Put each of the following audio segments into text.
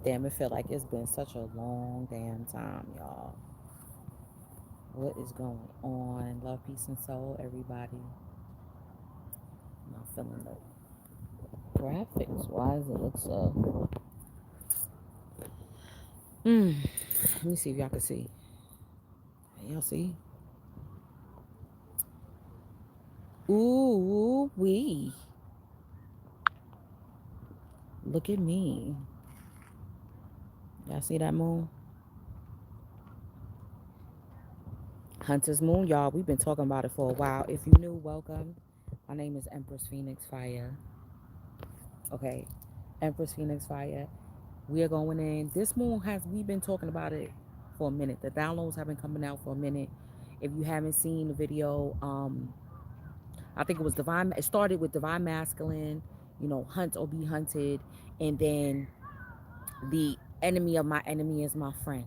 Damn, it feel like it's been such a long damn time, y'all. What is going on? Love, peace, and soul, everybody. I'm not feeling the graphics. Why does it look so? Let me see if y'all can see. Y'all see? Ooh, wee. Look at me. Y'all see that moon? Hunter's moon, y'all. We've been talking about it for a while. If you new, welcome. My name is Empress Phoenix Fire. Okay. Empress Phoenix Fire. We are going in. This moon has, we've been talking about it for a minute. The downloads have been coming out for a minute. If you haven't seen the video, I think it was Divine, it started with Divine Masculine, hunt or be hunted. And then the enemy of my enemy is my friend.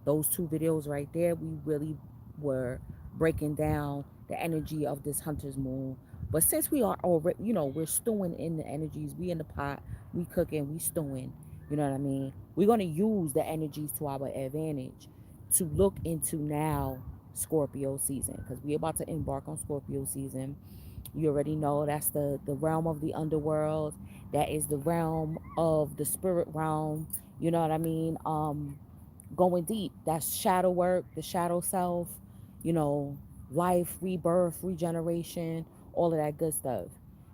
Those two videos right there, we really were breaking down the energy of this hunter's moon. But since we are already, we're stewing in the energies, we in the pot, we cooking, we stewing, you know what I mean? We're going to use the energies to our advantage to look into now Scorpio season, because we're about to embark on Scorpio season. You already know that's the realm of the underworld. That is the realm of the spirit realm. You know what I mean? Going deep. That's shadow work, the shadow self, you know, life, rebirth, regeneration, all of that good stuff.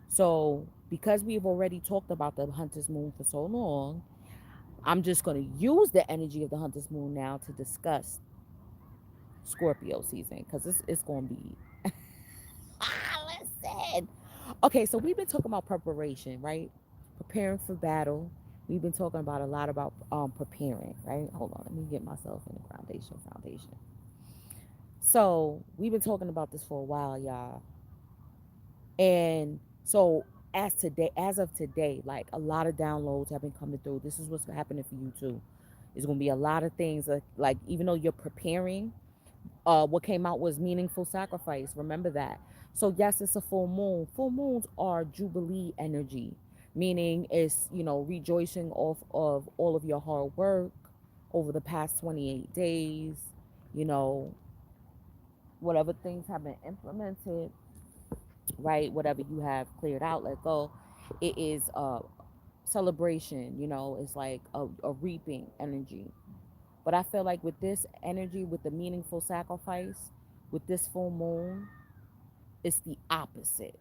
So because we've already talked about the Hunter's Moon for so long, I'm just going to use the energy of the Hunter's Moon now to discuss Scorpio season, because it's going to be listen. Okay, so we've been talking about preparation, right? Preparing for battle. We've been talking about a lot about preparing, right? Hold on, let me get myself in the foundation. So we've been talking about this for a while, y'all. And so as of today, like a lot of downloads have been coming through. This is what's happening for you too. There's gonna be a lot of things like even though you're preparing, what came out was meaningful sacrifice. Remember that. So yes, it's a full moon. Full moons are jubilee energy, meaning it's rejoicing off of all of your hard work over the past 28 days. You know, whatever things have been implemented, right? Whatever you have cleared out, let go. It is a celebration. It's like a reaping energy. But I feel like with this energy, with the meaningful sacrifice, with this full moon, it's the opposite.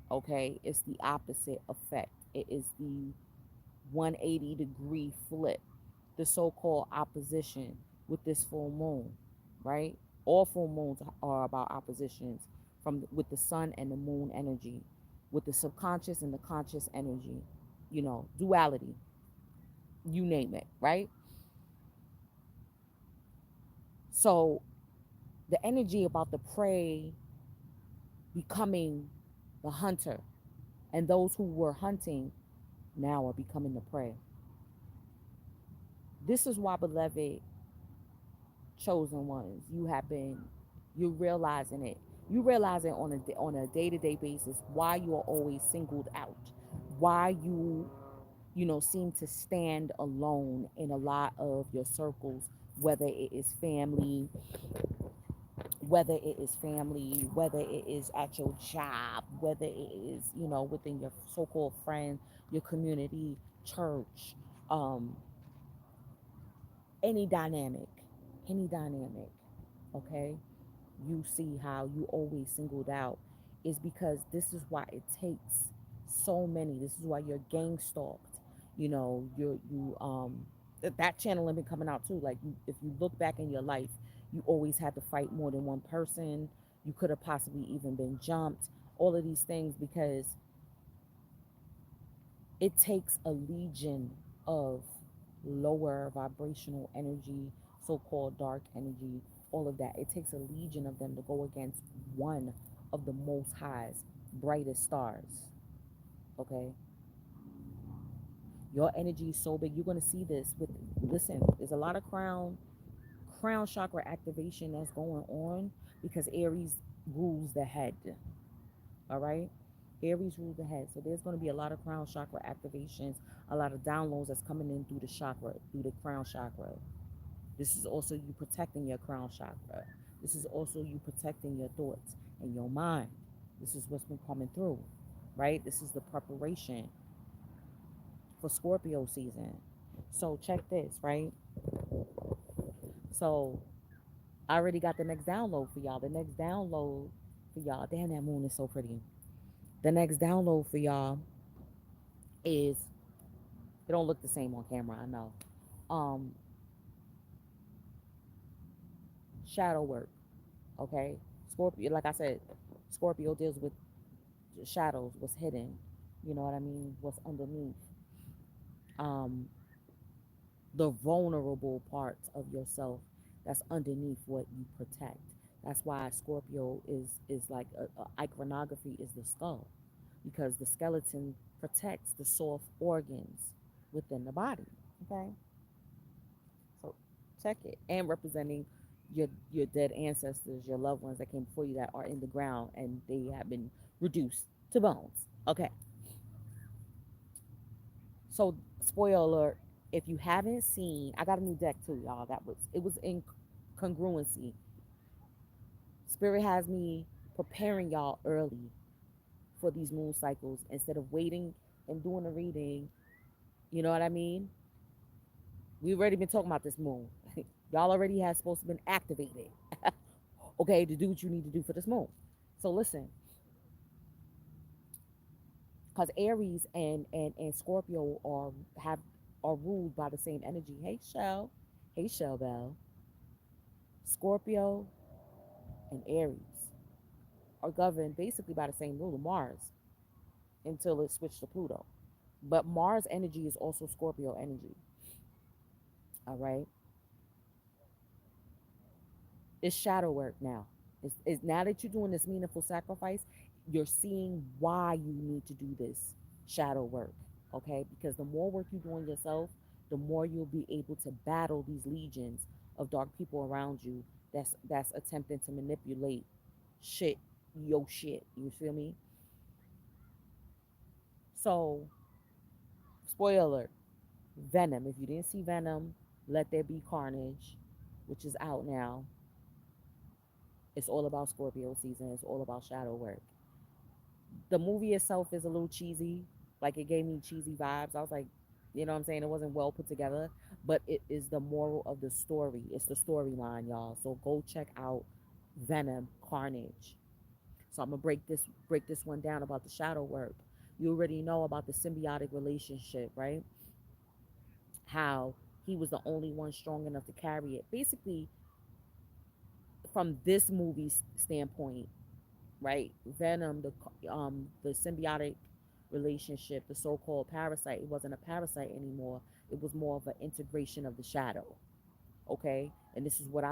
Okay, it's the opposite effect. It is the 180-degree flip, the so-called opposition with this full moon, right? All full moons are about oppositions with the sun and the moon energy, with the subconscious and the conscious energy, duality, you name it, right? So the energy about the prey becoming the hunter, and those who were hunting now are becoming the prey. This is why, beloved chosen ones, you're realizing it. You realizing on a day-to-day basis why you are always singled out, why you seem to stand alone in a lot of your circles, whether it is family, whether it is at your job, whether it is, within your so-called friend, your community, church, um, any dynamic, any dynamic, okay? You see how you always singled out is because this is why it takes so many. This is why you're gang stalked. That channel has been coming out too. Like if you look back in your life, you always had to fight more than one person. You could have possibly even been jumped. All of these things because it takes a legion of lower vibrational energy, so-called dark energy, all of that. It takes a legion of them to go against one of the most highest, brightest stars. Okay? Your energy is so big. You're gonna see this with listen, there's a lot of crown chakra activation that's going on because Aries rules the head. All right? Aries rules the head. So there's going to be a lot of crown chakra activations, A lot of downloads that's coming in through the chakra, through the crown chakra. This is also you protecting your crown chakra. This is also you protecting your thoughts and your mind. This is what's been coming through, right? This is the preparation for Scorpio season. So check this, right? So I already got the next download for y'all. The next download for y'all. Damn, that moon is so pretty. The next download for y'all is it don't look the same on camera, I know. Um, Shadow work. Okay. Scorpio, like I said, Scorpio deals with shadows, what's hidden. You know what I mean? What's underneath. Um, the vulnerable parts of yourself that's underneath what you protect. That's why Scorpio is like iconography is the skull, because the skeleton protects the soft organs within the body. Okay, so check it, and representing your dead ancestors, your loved ones that came before you that are in the ground and they have been reduced to bones. Okay, so spoiler alert, if you haven't seen, I got a new deck too, y'all. It was in congruency. Spirit has me preparing y'all early for these moon cycles instead of waiting and doing a reading. You know what I mean? We've already been talking about this moon. Y'all already has supposed to been activated. Okay, to do what you need to do for this moon. So listen, because Aries and Scorpio are ruled by the same energy. Hey Shell Bell. Scorpio and Aries are governed basically by the same ruler, Mars, until it switched to Pluto. But Mars energy is also Scorpio energy. All right. It's shadow work now. It's now that you're doing this meaningful sacrifice, you're seeing why you need to do this shadow work. Okay? Because the more work you do on yourself, the more you'll be able to battle these legions of dark people around you that's attempting to manipulate shit, yo shit. You feel me? So, spoiler alert, Venom. If you didn't see Venom, Let There Be Carnage, which is out now. It's all about Scorpio season. It's all about shadow work. The movie itself is a little cheesy. Like it gave me cheesy vibes. I was like, you know what I'm saying? It wasn't well put together, but it is the moral of the story. It's the storyline, y'all. So go check out Venom Carnage. So I'm gonna break this one down about the shadow work. You already know about the symbiotic relationship, right? How he was the only one strong enough to carry it. Basically, from this movie's standpoint, right? Venom, the symbiotic relationship, the so-called parasite, it wasn't a parasite anymore. It was more of an integration of the shadow. Okay, and this is what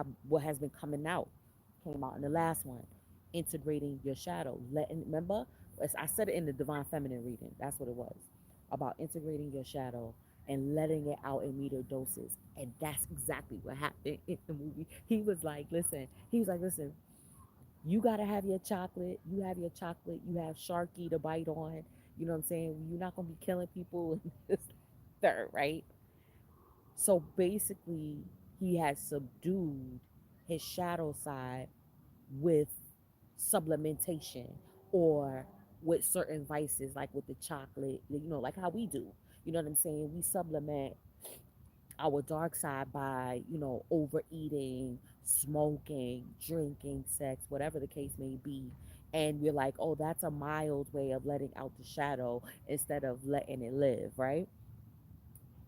has been coming out, came out in the last one, integrating your shadow. Letting remember, I said it in the divine feminine reading. That's what it was about integrating your shadow and letting it out in meter doses. And that's exactly what happened in the movie. He was like, listen, you gotta have your chocolate. You have your chocolate. You have Sharky to bite on. You know what I'm saying? You're not gonna be killing people in this third, right? So basically, he has subdued his shadow side with supplementation or with certain vices, like with the chocolate. You know, like how we do. You know what I'm saying? We supplement our dark side by, overeating, smoking, drinking, sex, whatever the case may be. And we're like, oh, that's a mild way of letting out the shadow instead of letting it live, right?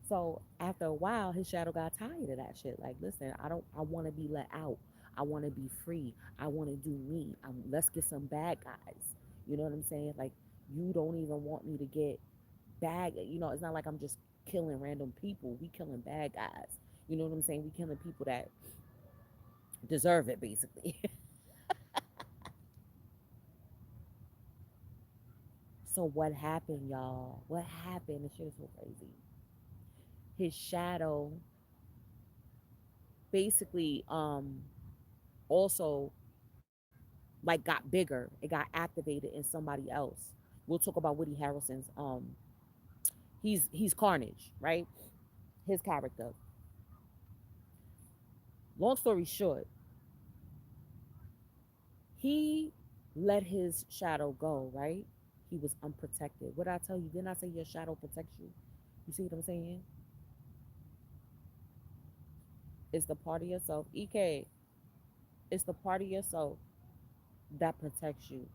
So after a while, his shadow got tired of that shit. Like, listen, I want to be let out. I want to be free. I want to do me. Let's get some bad guys. You know what I'm saying? Like, you don't even want me to get bad. It's not like I'm just killing random people. We killing bad guys. You know what I'm saying? We killing people that deserve it, basically. So what happened, y'all? What happened? This shit is so crazy. His shadow basically also like got bigger. It got activated in somebody else. We'll talk about Woody Harrelson's He's Carnage, right? His character. Long story short, he let his shadow go, right? He was unprotected. What did I tell you? Didn't I say your shadow protects you? You see what I'm saying? It's the part of yourself. EK, it's the part of yourself that protects you.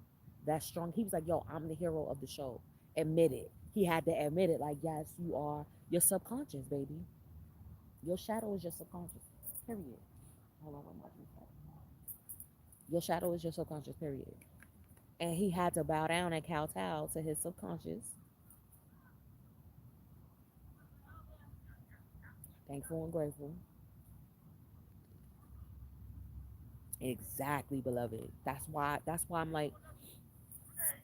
That's strong. He was like, yo, I'm the hero of the show. Admit it. He had to admit it. Like, yes, you are your subconscious, baby. Your shadow is your subconscious. Period. Hold on, what am I doing? Your shadow is your subconscious, period. And he had to bow down and kowtow to his subconscious. Thankful and grateful. Exactly, beloved. That's why I'm like,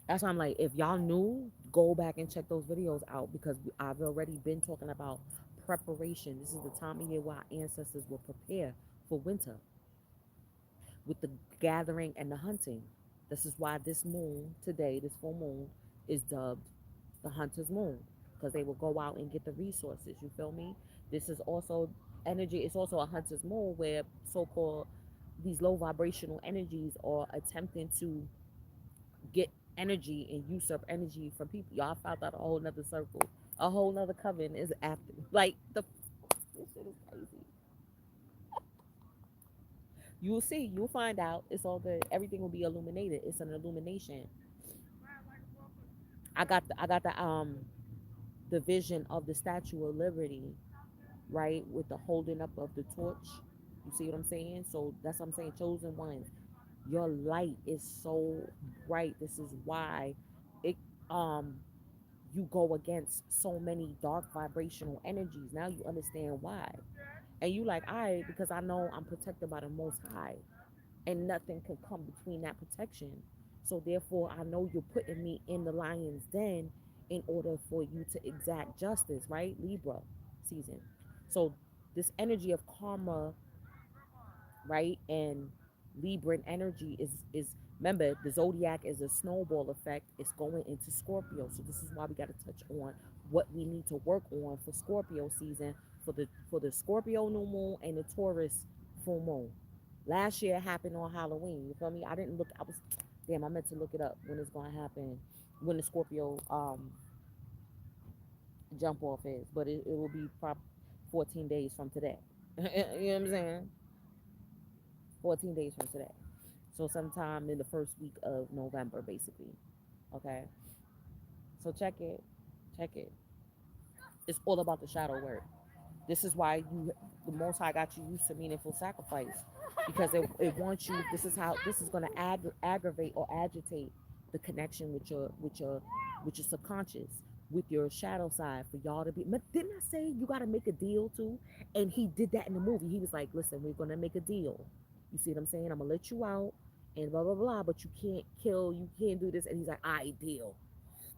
if y'all knew, go back and check those videos out because I've already been talking about preparation. This is the time of year where our ancestors will prepare for winter with the gathering and the hunting. This is why this moon today, this full moon, is dubbed the hunter's moon because they will go out and get the resources. You feel me? This is also energy. It's also a hunter's moon where so-called these low vibrational energies are attempting to get energy and usurp energy from people. Y'all found out a whole nother circle, a whole nother coven is after. Like this shit is crazy. You will see. You'll find out. It's all good. Everything will be illuminated. It's an illumination. I got the vision of the Statue of Liberty, right, with the holding up of the torch. You see what I'm saying? So that's what I'm saying. Chosen ones, your light is so bright. This is why it um you go against so many dark vibrational energies. Now you understand why. And you like, all right, because I know I'm protected by the most high and nothing can come between that protection. So therefore I know you're putting me in the lion's den in order for you to exact justice, right? Libra season. So this energy of karma, right? And Libran energy is remember the zodiac is a snowball effect. It's going into Scorpio. So this is why we got to touch on what we need to work on for Scorpio season for the Scorpio new moon and the Taurus full moon. Last year it happened on Halloween. You feel me? I didn't look. I was damn. I meant to look it up when it's going to happen when the Scorpio jump off is, but it will be 14 days from today. You know what I'm saying? 14 days from today. So sometime in the first week of November, basically. Okay. So check it. Check it. It's all about the shadow work. This is why the Most High got you used to meaningful sacrifice, because it wants you. This is going to aggravate or agitate the connection with your subconscious, with your shadow side for y'all to be. But didn't I say you got to make a deal too? And he did that in the movie. He was like, "Listen, we're going to make a deal. You see what I'm saying? I'm gonna let you out, and blah blah blah. But you can't kill. You can't do this." And he's like, "I deal."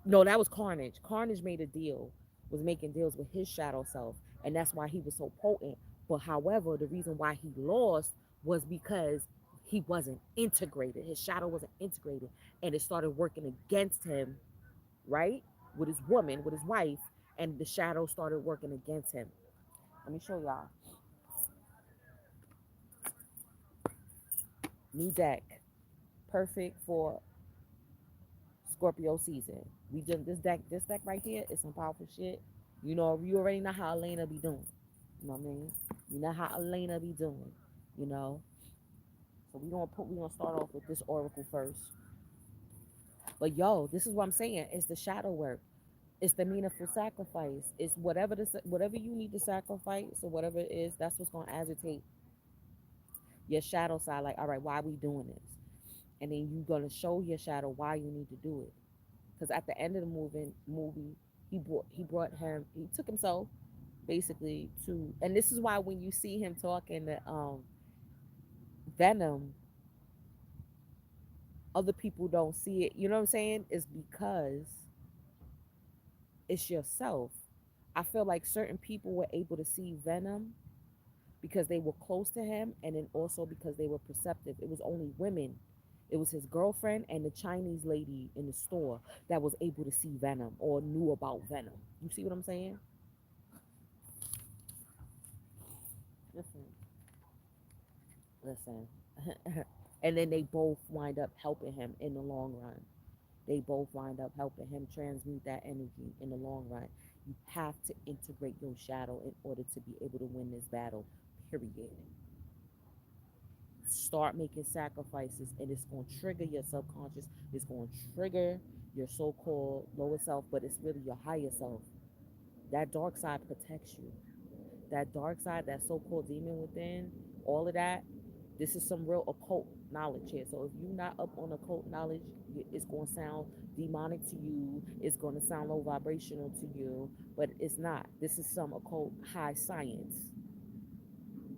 No, that was Carnage. Carnage made a deal, was making deals with his shadow self, and that's why he was so potent. But however, the reason why he lost was because he wasn't integrated. His shadow wasn't integrated, and it started working against him, right? With his woman, with his wife, and the shadow started working against him. Let me show y'all. New deck, perfect for Scorpio season. We just this deck right here is some powerful shit. You already know how Elena be doing. You know what I mean? You know how Elena be doing. You know. So we gonna start off with this oracle first. But yo, this is what I'm saying. It's the shadow work. It's the meaningful sacrifice. It's whatever you need to sacrifice or whatever it is. That's what's gonna agitate your shadow side. Like, all right, why are we doing this? And then you're gonna show your shadow why you need to do it. Because at the end of the movie, he took himself basically to, and this is why when you see him talking to Venom, other people don't see it. You know what I'm saying? It's because it's yourself. I feel like certain people were able to see Venom because they were close to him, and then also because they were perceptive. It was only women It was his girlfriend and the Chinese lady in the store that was able to see Venom or knew about Venom. You see what I'm saying? Listen, listen. And then they both wind up helping him in the long run. They both wind up helping him transmute that energy in the long run. You have to integrate your shadow in order to be able to win this battle, period. Start making sacrifices, and it's going to trigger your subconscious. It's going to trigger your so-called lower self, but it's really your higher self. That dark side protects you. That dark side, that so-called demon within, all of that, this is some real occult knowledge here. So if you're not up on occult knowledge, it's going to sound demonic to you. It's going to sound low vibrational to you, but it's not. This is some occult high science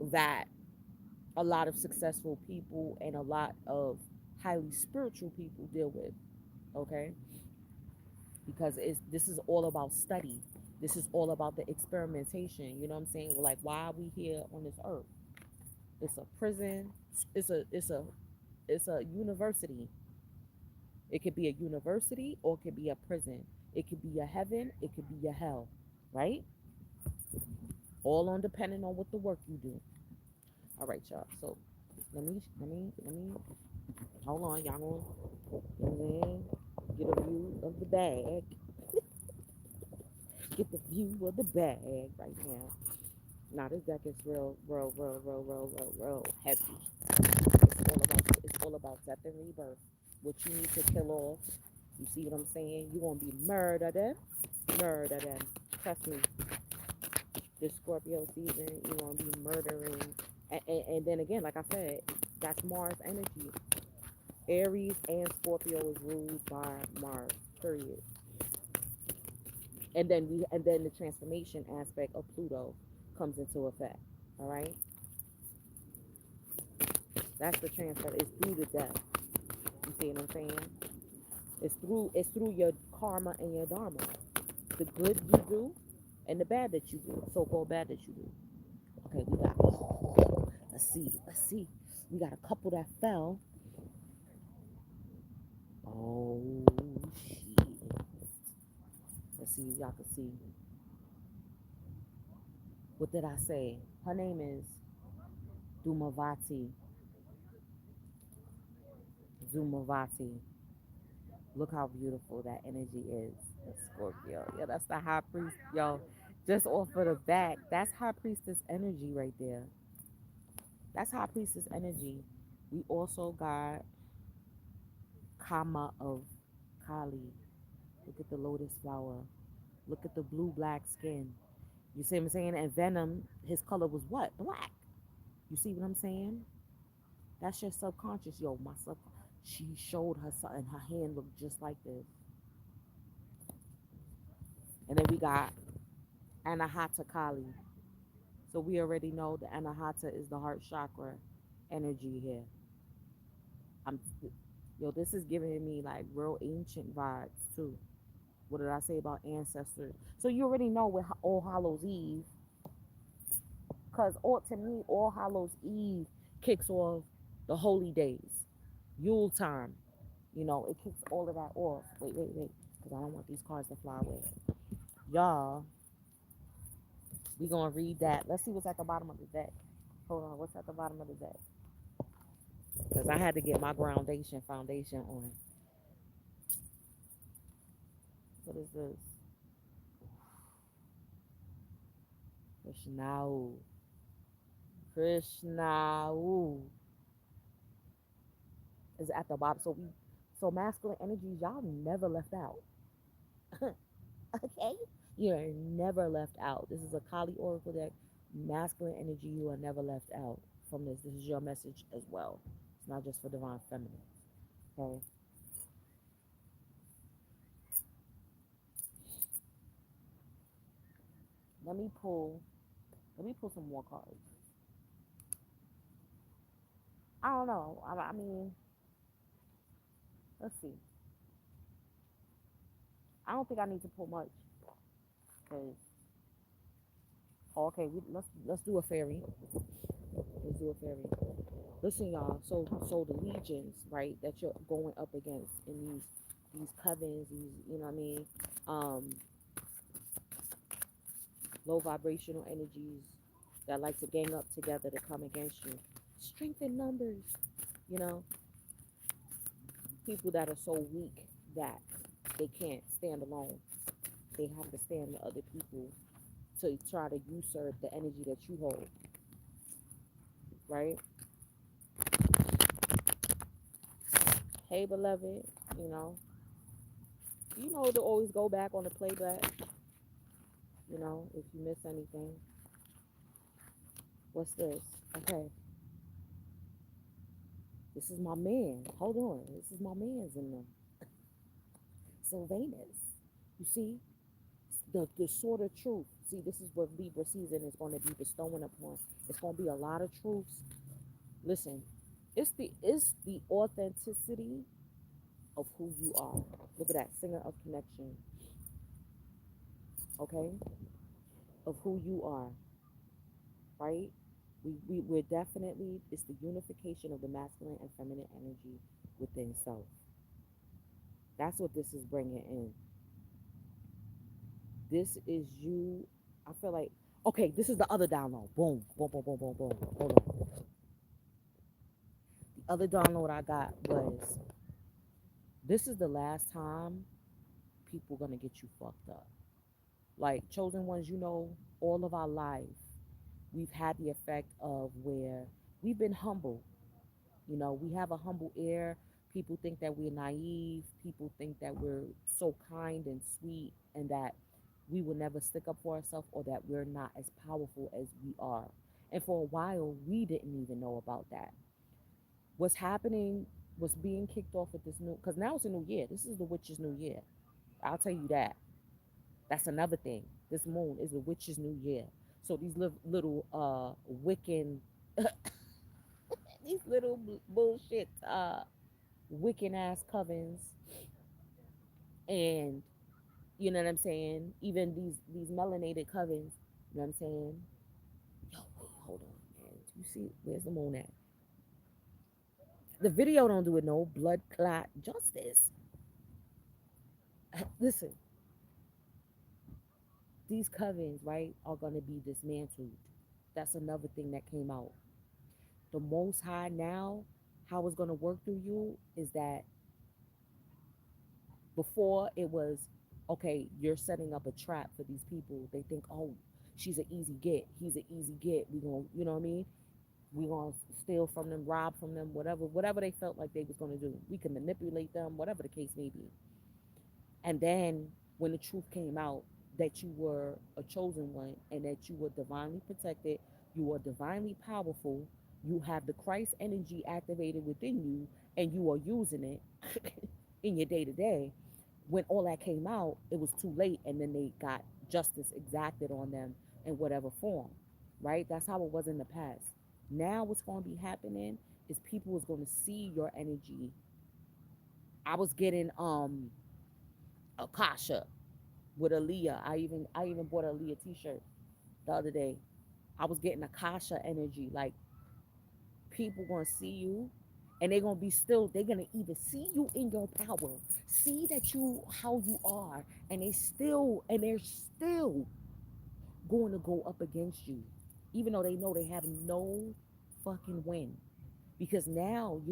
that a lot of successful people and a lot of highly spiritual people deal with. Okay, because this is all about study. This is all about the experimentation. You know what I'm saying? Like, why are we here on this earth? It's a prison. It's a university. It could be a university or it could be a prison. It could be a heaven. It could be a hell. Right? All on depending on what the work you do. All right, y'all. So let me hold on, y'all. Gonna get a view of the bag. Get the view of the bag right now. Now this deck is real heavy. It's all about death and rebirth. What you need to kill off. You see what I'm saying? You're gonna be murdered. Murder them. Trust me. This Scorpio season, you're gonna be murdering. And then again, like I said, that's Mars energy. Aries and Scorpio is ruled by Mars. Period. And then the transformation aspect of Pluto comes into effect. All right, that's the transfer. It's through the death. You see what I'm saying? It's through your karma and your dharma. The good you do and the bad that you do, so-called bad that you do. Okay, we got. Let's see. We got a couple that fell. Oh shit. Let's see if y'all can see. What did I say? Her name is Dumavati. Zumavati. Look how beautiful that energy is. That's Scorpio. Yeah, that's the high priest. Yo, just off of the back, that's high priestess energy right there. That's high priestess energy. We also got Kama of Kali. Look at the lotus flower. Look at the blue black skin. You see what I'm saying? And Venom, his color was what? Black. You see what I'm saying? That's your subconscious. Yo, my sub. She showed her son, and her hand looked just like this. And then we got Anahata Kali. So we already know the Anahata is the heart chakra energy here. I'm, yo, this is giving me like real ancient vibes too. What did I say about ancestors? So you already know with All Hallows Eve, because all to me, All Hallows Eve kicks off the holy days, Yule time. You know, it kicks all of that off. Wait, because I don't want these cards to fly away. Y'all, we gonna read that. Let's see what's at the bottom of the deck. Hold on, what's at the bottom of the deck? Because I had to get my foundation on. What is this? Krishnau. Krishnau is at the bottom. So masculine energies, y'all never left out. Okay? You're never left out. This is a Kali Oracle deck. Masculine energy, you are never left out from this. This is your message as well. It's not just for divine feminine. Okay? Let me pull some more cards. I don't know. I mean, let's see. I don't think I need to pull much. Cause okay, let's do a fairy. Let's do a fairy. Listen, y'all. So the legions, right, that you're going up against in these covens, these, you know what I mean, um, low vibrational energies that like to gang up together to come against you. Strength in numbers, you know, people that are so weak that they can't stand alone. They have to stand with other people to try to usurp the energy that you hold, right? Hey, beloved, you know, to always go back on the playback, if you miss anything. What's this? Okay, this is my man. Hold on, this is my man's in them. Sylvanus. You see, the sort of truth. See, this is what Libra season is going to be bestowing upon. It's going to be a lot of truths. Listen, it's the authenticity of who you are. Look at that, singer of connection. Okay, of who you are, right? We're definitely, it's the unification of the masculine and feminine energy within self. That's what this is bringing in. This is you. I feel like, okay, this is the other download. Boom, boom, boom, boom, boom, boom. Hold on. The other download I got was, this is the last time people gonna get you fucked up. Like, chosen ones, all of our life, we've had the effect of where we've been humble. We have a humble air. People think that we're naive. People think that we're so kind and sweet and that we will never stick up for ourselves, or that we're not as powerful as we are. And for a while, we didn't even know about that. What's happening was being kicked off with this new, because now it's a new year. This is the witch's new year. I'll tell you that. That's another thing. This moon is the witch's new year. So these little Wiccan, these little bullshit Wiccan ass covens, and you know what I'm saying. Even these melanated covens. You know what I'm saying. Yo, hold on, man. You see, where's the moon at? The video don't do it no blood clot justice. Listen, these covens, right, are gonna be dismantled. That's another thing that came out. The Most High now, how it's gonna work through you is that before it was, okay, you're setting up a trap for these people. They think, oh, she's an easy get, he's an easy get. We gonna, you know what I mean? We gonna steal from them, rob from them, whatever they felt like they was gonna do. We can manipulate them, whatever the case may be. And then when the truth came out that you were a chosen one and that you were divinely protected, you are divinely powerful, you have the Christ energy activated within you, and you are using it in your day to day. When all that came out, it was too late, and then they got justice exacted on them in whatever form, right? That's how it was in the past. Now, what's going to be happening is people is going to see your energy. I was getting Akasha with Aaliyah. I even bought a Aaliyah t-shirt the other day. I was getting Akasha energy. Like, people gonna see you, and they're gonna be still, they're gonna either see you in your power, see that you how you are, and they're still going to go up against you, even though they know they have no fucking win. Because now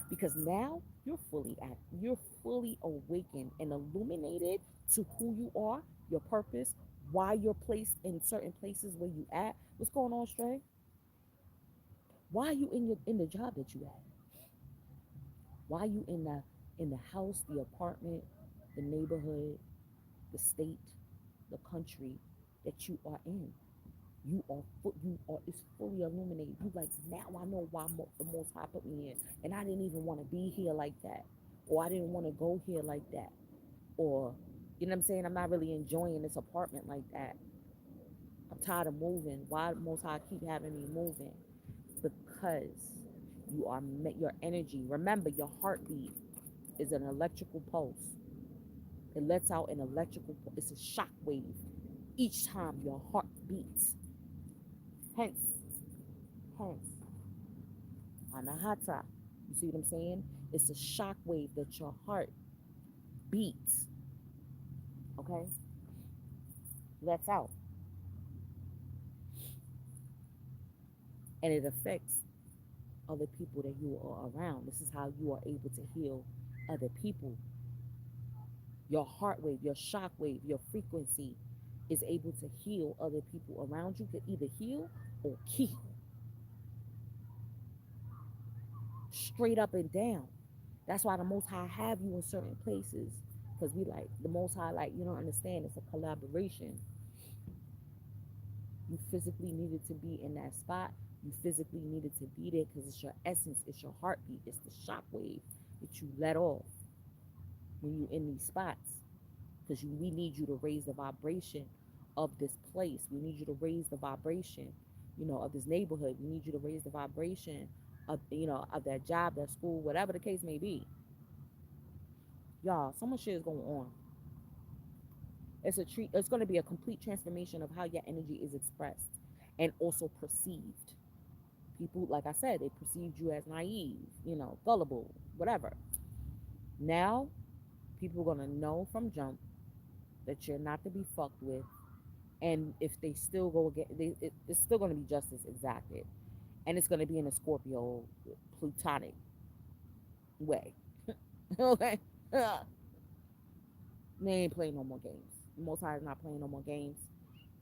because now you're fully awakened and illuminated to who you are, your purpose, why you're placed in certain places where you at. What's going on, Stray? Why are you in the job that you at? Why are you in the house, the apartment, the neighborhood, the state, the country that you are in? It's fully illuminated. You like, now I know why the Most High put me here, and I didn't even want to be here like that, or I didn't want to go here like that, or you know what I'm saying. I'm not really enjoying this apartment like that. I'm tired of moving. Why the Most High keep having me moving? Because your energy. Remember, your heartbeat is an electrical pulse. It lets out an electrical. It's a shock wave each time your heart beats. Hence, hence, Mahata. You see what I'm saying? It's a shock wave that your heart beats. Okay? Lets out. And it affects other people that you are around. This is how you are able to heal other people. Your heart wave, your shock wave, your frequency is able to heal other people around you. Could either heal or kill, straight up and down. That's why the Most High have you in certain places, because we like the Most High, like, you don't understand. It's a collaboration. You physically needed to be in that spot. You physically needed to be there because it's your essence, it's your heartbeat, it's the shock wave that you let off when you're in these spots. Because we need you to raise the vibration of this place. We need you to raise the vibration, of this neighborhood. We need you to raise the vibration of, of that job, that school, whatever the case may be. Y'all, so much shit is going on. It's going to be a complete transformation of how your energy is expressed and also perceived. People, like I said, they perceived you as naive, gullible, whatever. Now, people are going to know from jump that you're not to be fucked with. And if they still go again, it's still going to be justice exacted. And it's going to be in a Scorpio plutonic way. Okay? They ain't playing no more games. The Most High is not playing no more games.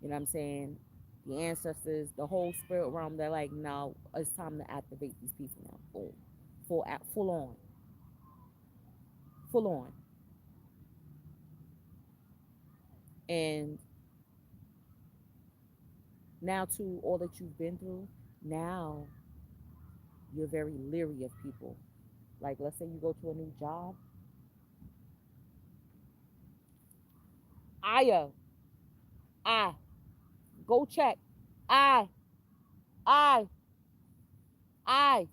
You know what I'm saying? The ancestors, the whole spirit realm, they're like, no, it's time to activate these people now. Boom. Full on. Full on. And now, to all that you've been through, now you're very leery of people. Like, let's say you go to a new job. Aya, I, go check. I, I, I,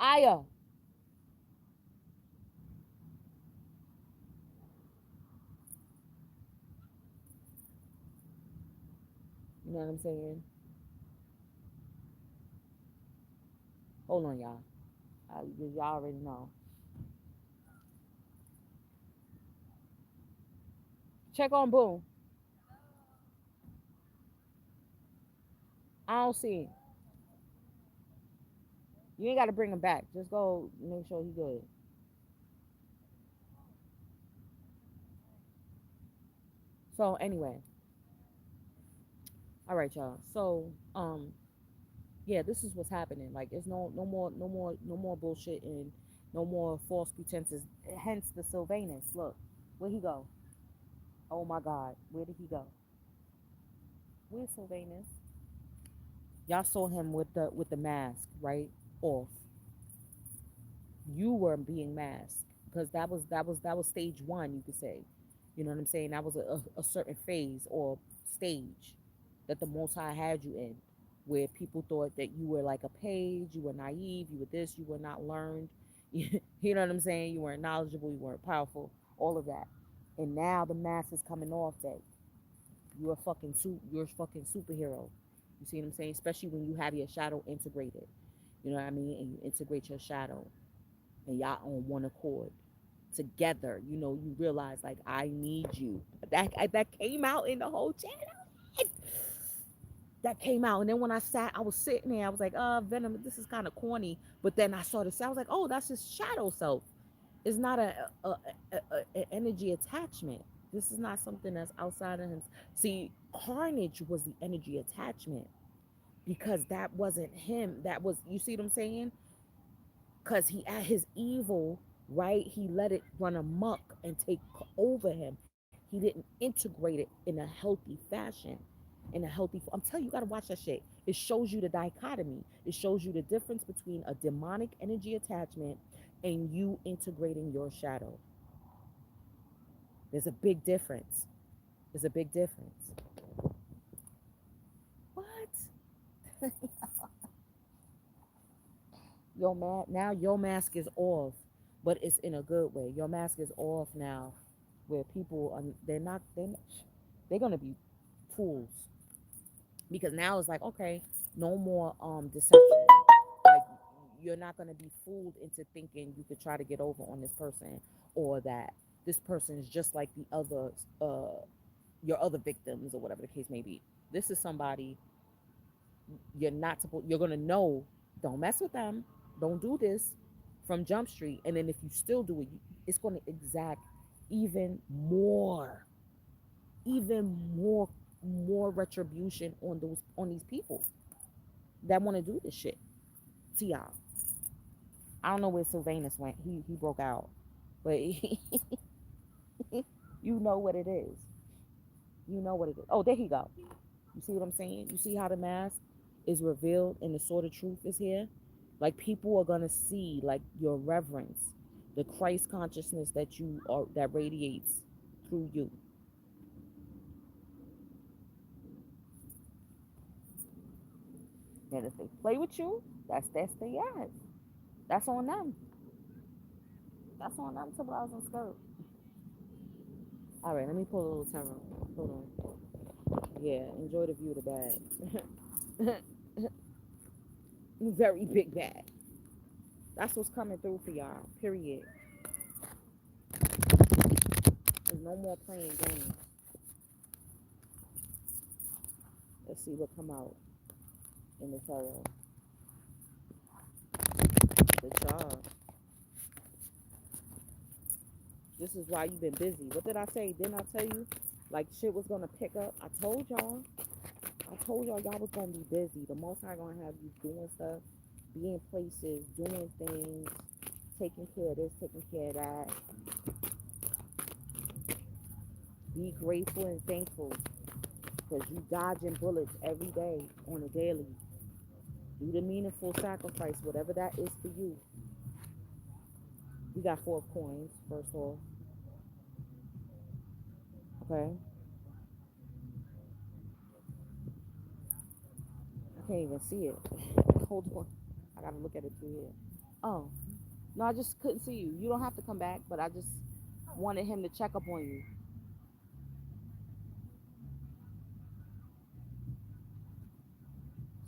Aya. You know what I'm saying? Hold on, y'all. Y'all already know. Check on Boom. I don't see him. You ain't got to bring him back. Just go make sure he good. So anyway, all right, y'all. So yeah, this is what's happening. Like, it's no more bullshit and no more false pretenses. Hence the Sylvanus. Look, where he go? Oh my God, where did he go? Where's Sylvanus? Y'all saw him with the mask, right? Off. You were being masked because that was stage one, you could say. You know what I'm saying? That was a certain phase or stage that the Most High had you in, where people thought that you were like a page, you were naive, you were this, you were not learned. You know what I'm saying? You weren't knowledgeable, you weren't powerful, all of that. And now the mask is coming off that you're a fucking superhero. You see what I'm saying? Especially when you have your shadow integrated. You know what I mean? And you integrate your shadow and y'all on one accord together. You realize, like, I need you. That came out in the whole channel. That came out, and then when I was sitting there, I was like, Venom, this is kind of corny. But then I saw this, I was like, oh, that's his shadow self. It's not a energy attachment. This is not something that's outside of him. See, Carnage was the energy attachment because that wasn't him. That was, you see what I'm saying? Because he, at his evil, right, he let it run amok and take over him. He didn't integrate it in a healthy fashion, I'm telling you, you got to watch that shit. It shows you the dichotomy. It shows you the difference between a demonic energy attachment and you integrating your shadow. There's a big difference. There's a big difference. What? Your mask is off, but it's in a good way. Your mask is off now, where people are, they're gonna be fools, because now it's like, okay, no more deception. Like, you're not going to be fooled into thinking you could try to get over on this person, or that this person is just like the other, your other victims, or whatever the case may be. This is somebody you're not supposed, you're going to know, don't mess with them, don't do this from Jump Street. And then if you still do it, it's going to exact even more, even more, more retribution on those, on these people that want to do this shit to y'all. I don't know where Sylvanus went. He broke out, but you know what it is. You know what it is. Oh, there he go. You see what I'm saying? You see how the mask is revealed and the sword of truth is here? Like, people are gonna see like your reverence, the Christ consciousness that you are, that radiates through you. And if they play with you, that's the ass. That's on them. That's on them to blouse and skirt. All right, let me pull a little tarot. Hold on. Yeah, enjoy the view of the bag. Very big bag. That's what's coming through for y'all. Period. There's no more playing games. Let's see what come out in the tarot. The job. This is why you've been busy. What did I say? Didn't I tell you? Like, shit was gonna pick up. I told y'all. I told y'all was gonna be busy. The most I gonna have you doing stuff, being places, doing things, taking care of this, taking care of that. Be grateful and thankful, because you dodging bullets every day on a daily. Do the meaningful sacrifice, whatever that is for you. We got 4 coins, first off. Okay? I can't even see it. Hold on. I gotta look at it through here. Oh, no, I just couldn't see you. You don't have to come back, but I just wanted him to check up on you.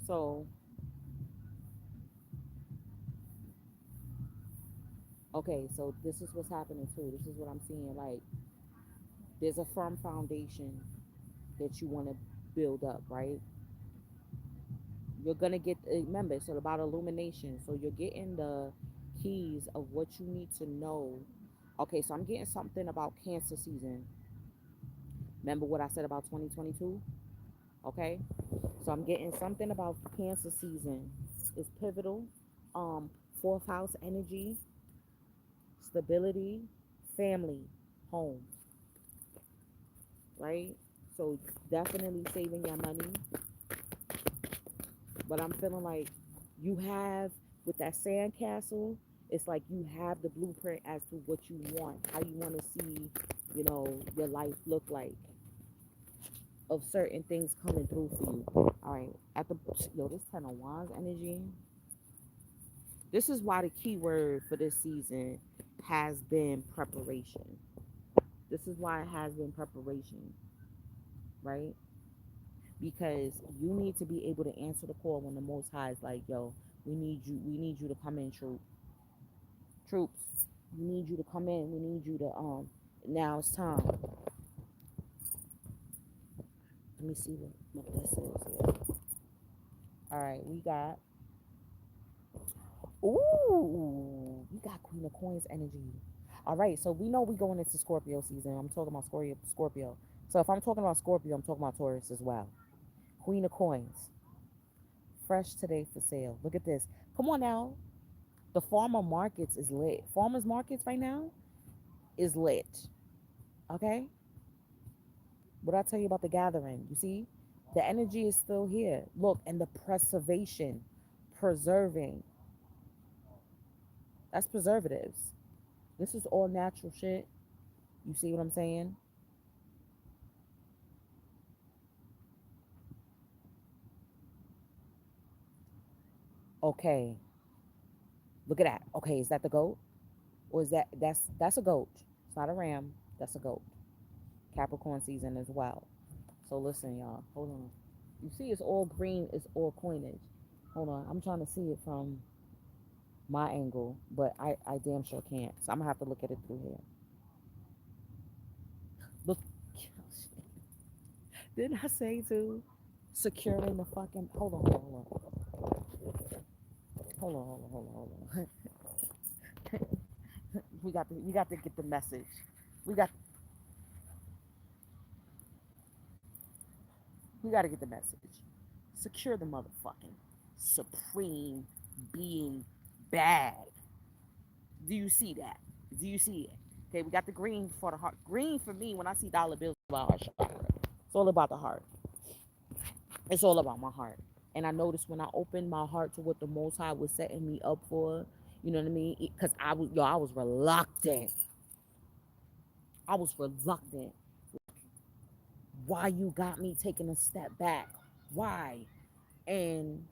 So, okay, so this is what's happening too. This is what I'm seeing. Like, there's a firm foundation that you want to build up, right? You're gonna get, remember, it's about illumination. So you're getting the keys of what you need to know. Okay, so I'm getting something about Cancer season. Remember what I said about 2022? Okay, so I'm getting something about Cancer season. It's pivotal. Um, fourth house energy, stability, family, home, right? So definitely saving your money. But I'm feeling like you have, with that sandcastle, it's like you have the blueprint as to what you want, how you want to see, your life look like, of certain things coming through for you. All right, this 10 of Wands energy. This is why the key word for this season has been preparation. This is why it has been preparation, right? Because you need to be able to answer the call when the Most High is like, yo, we need you to come in, troops. We need you to come in. We need you to, now it's time. Let me see what this is here. All right, we got, ooh, we got Queen of Coins energy. All right, so we know we going into Scorpio season. I'm talking about Scorpio. So if I'm talking about Scorpio, I'm talking about Taurus as well. Queen of Coins. Fresh today for sale. Look at this. Come on now. The farmer markets is lit. Farmers markets right now is lit. Okay? What I tell you about the gathering, you see? The energy is still here. Look, and the preservation, preserving. That's preservatives. This is all natural shit. You see what I'm saying? Okay. Look at that. Okay, is that the goat? Or is that's a goat. It's not a ram. That's a goat. Capricorn season as well. So listen, y'all. Hold on. You see, it's all green. It's all coinage. Hold on. I'm trying to see it from. my angle, but I damn sure can't. So I'm gonna have to look at it through here. Look, didn't I say too? Securing the fucking. Hold on, hold on, hold on, hold on, hold on, hold on, hold on. We got to get the message. We got we got to get the message. Secure the motherfucking supreme being bag. Do you see that? Do you see it? Okay, we got the green for the heart. Green for me when I see dollar bills about heart chakra. It's all about the heart. It's all about my heart. And I noticed when I opened my heart to what the Most High was setting me up for, you know what I mean? Because I was reluctant. I was reluctant. Why you got me taking a step back? Why? And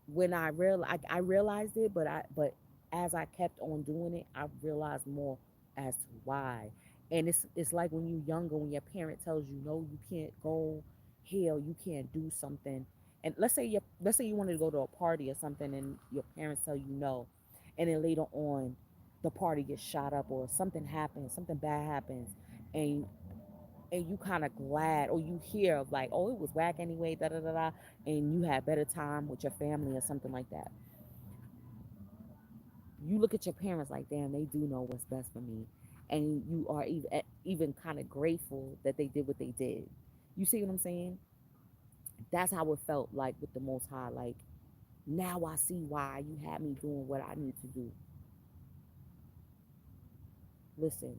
when I realized it, but as I kept on doing it, I realized more as to why. And it's like when you're younger, when your parent tells you no, you can't go here, or you can't do something. And let's say you wanted to go to a party or something, and your parents tell you no, and then later on, the party gets shot up or something happens, something bad happens, and you kind of glad or you hear of like, oh, it was whack anyway, da da da da, and you had better time with your family or something like that. You look at your parents like, damn, they do know what's best for me, and you are even kind of grateful that they did what they did. You see what I'm saying? That's how it felt like with the Most High. Like, now I see why you had me doing what I need to do. Listen,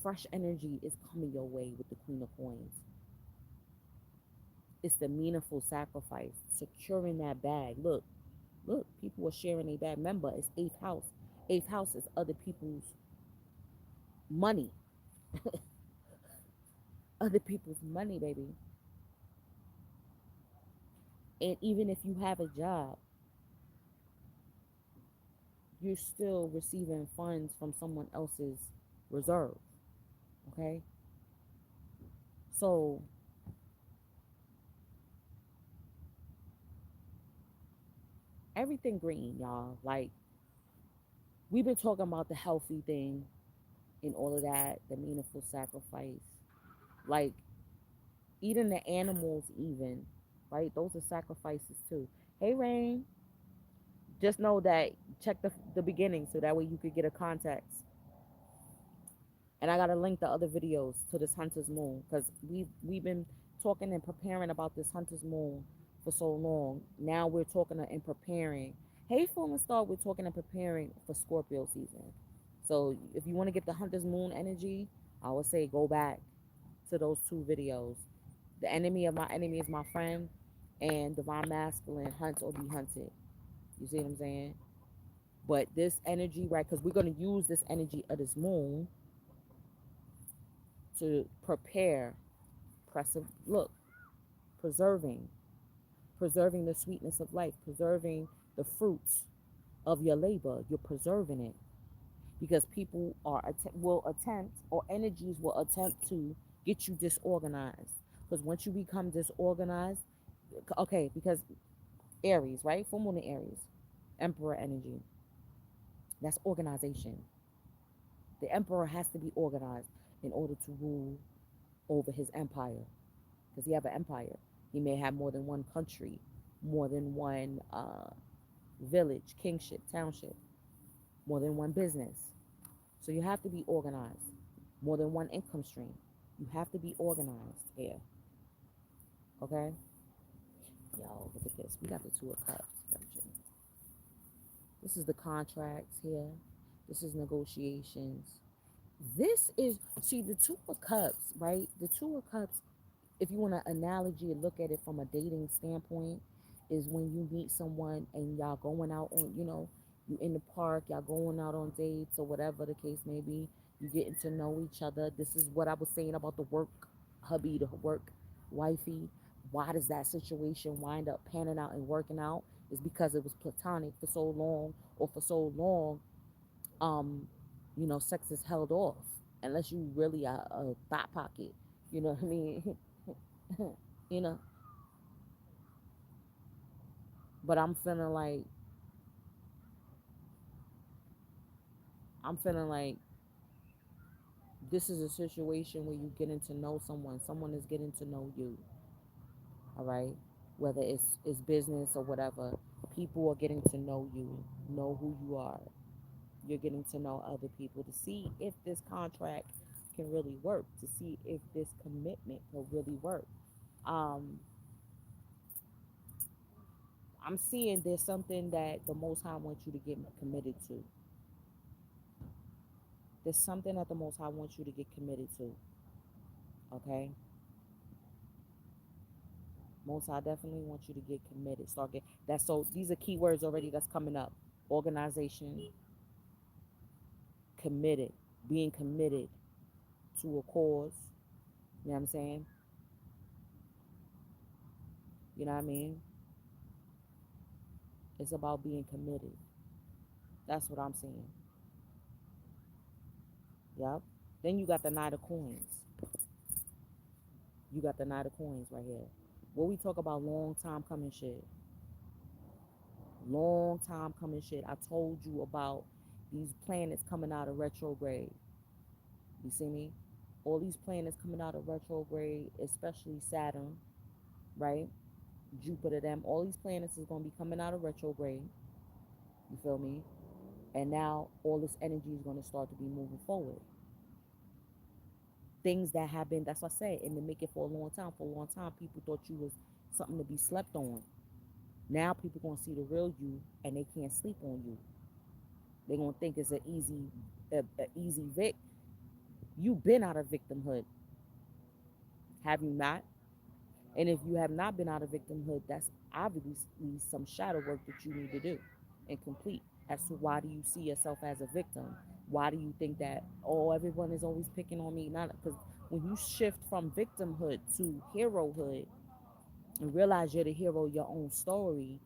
fresh energy is coming your way with the Queen of Coins. It's the meaningful sacrifice, securing that bag. Look, people are sharing a bag. Remember, it's eighth house. Eighth house is other people's money. Other people's money, baby. And even if you have a job, you're still receiving funds from someone else's reserve. Okay? So everything green, y'all. Like, we've been talking about the healthy thing and all of that, the meaningful sacrifice. Like, eating the animals even, right? Those are sacrifices too. Hey Rain, just know that check the beginning so that way you could get a context. And I gotta link the other videos to this Hunter's Moon because we've been talking and preparing about this Hunter's Moon for so long. Now we're talking and preparing. Hey Fallen Star, we're talking and preparing for Scorpio season. So if you want to get the Hunter's Moon energy, I would say go back to those two videos. The enemy of my enemy is my friend, and divine masculine hunt or be hunted. You see what I'm saying? But this energy, right? Because we're going to use this energy of this moon to prepare, look, preserving, preserving the sweetness of life, preserving the fruits of your labor. You're preserving it because people will attempt, or energies will attempt to get you disorganized. Because once you become disorganized, okay, because Aries, right? Full moon in Aries, Emperor energy. That's organization. The emperor has to be organized in order to rule over his empire. Because he have an empire. He may have more than one country, more than one village, kingship, township, more than one business. So you have to be organized. More than one income stream. You have to be organized here. Okay? Yo, look at this. We got the Two of Cups. This is the contracts here. This is negotiations. This is, see, the Two of Cups, right? The Two of Cups, if you want an analogy and look at it from a dating standpoint, is when you meet someone and y'all going out on, you in the park, y'all going out on dates or whatever the case may be. You getting to know each other. This is what I was saying about the work hubby, the work wifey. Why does that situation wind up panning out and working out? Is because it was platonic for so long, or for so long, um, sex is held off unless you really are a thought pocket. You know what I mean? you know, But I'm feeling like this is a situation where you getting to know someone. Someone is getting to know you. All right. Whether it's business or whatever, people are getting to know you, know who you are. You're getting to know other people to see if this contract can really work, to see if this commitment can really work. Um, I'm seeing there's something that the Most High wants you to get committed to. There's something that the Most High wants you to get committed to. Okay, Most High definitely wants you to get committed. Start get that. So these are keywords already that's coming up: organization, committed, being committed to a cause. You know what I'm saying? You know what I mean? It's about being committed. That's what I'm saying. Yep. Then you got the Knight of Coins. You got the Knight of Coins right here. What we talk about long time coming shit. Long time coming shit. I told you about these planets coming out of retrograde. You see me? All these planets coming out of retrograde, especially Saturn, right? Jupiter, them. All these planets is going to be coming out of retrograde. You feel me? And now all this energy is going to start to be moving forward. Things that have been, that's what I said, and to make it for a long time. For a long time, people thought you was something to be slept on. Now people gonna see the real you, and they can't sleep on you. They gonna think it's a easy vic. You've been out of victimhood, have you not? And if you have not been out of victimhood, that's obviously some shadow work that you need to do and complete. As to why do you see yourself as a victim? Why do you think that, oh, everyone is always picking on me? Not because when you shift from victimhood to herohood and realize you're the hero of your own story,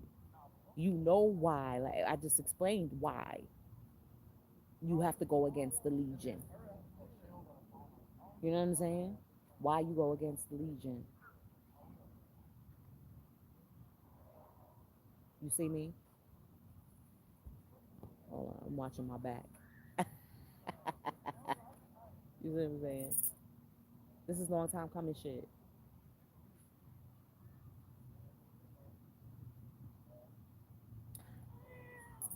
you know why. Like I just explained why you have to go against the legion. You know what I'm saying? Why you go against the legion. You see me? Hold on, I'm watching my back. You see what I'm saying? This is long time coming shit.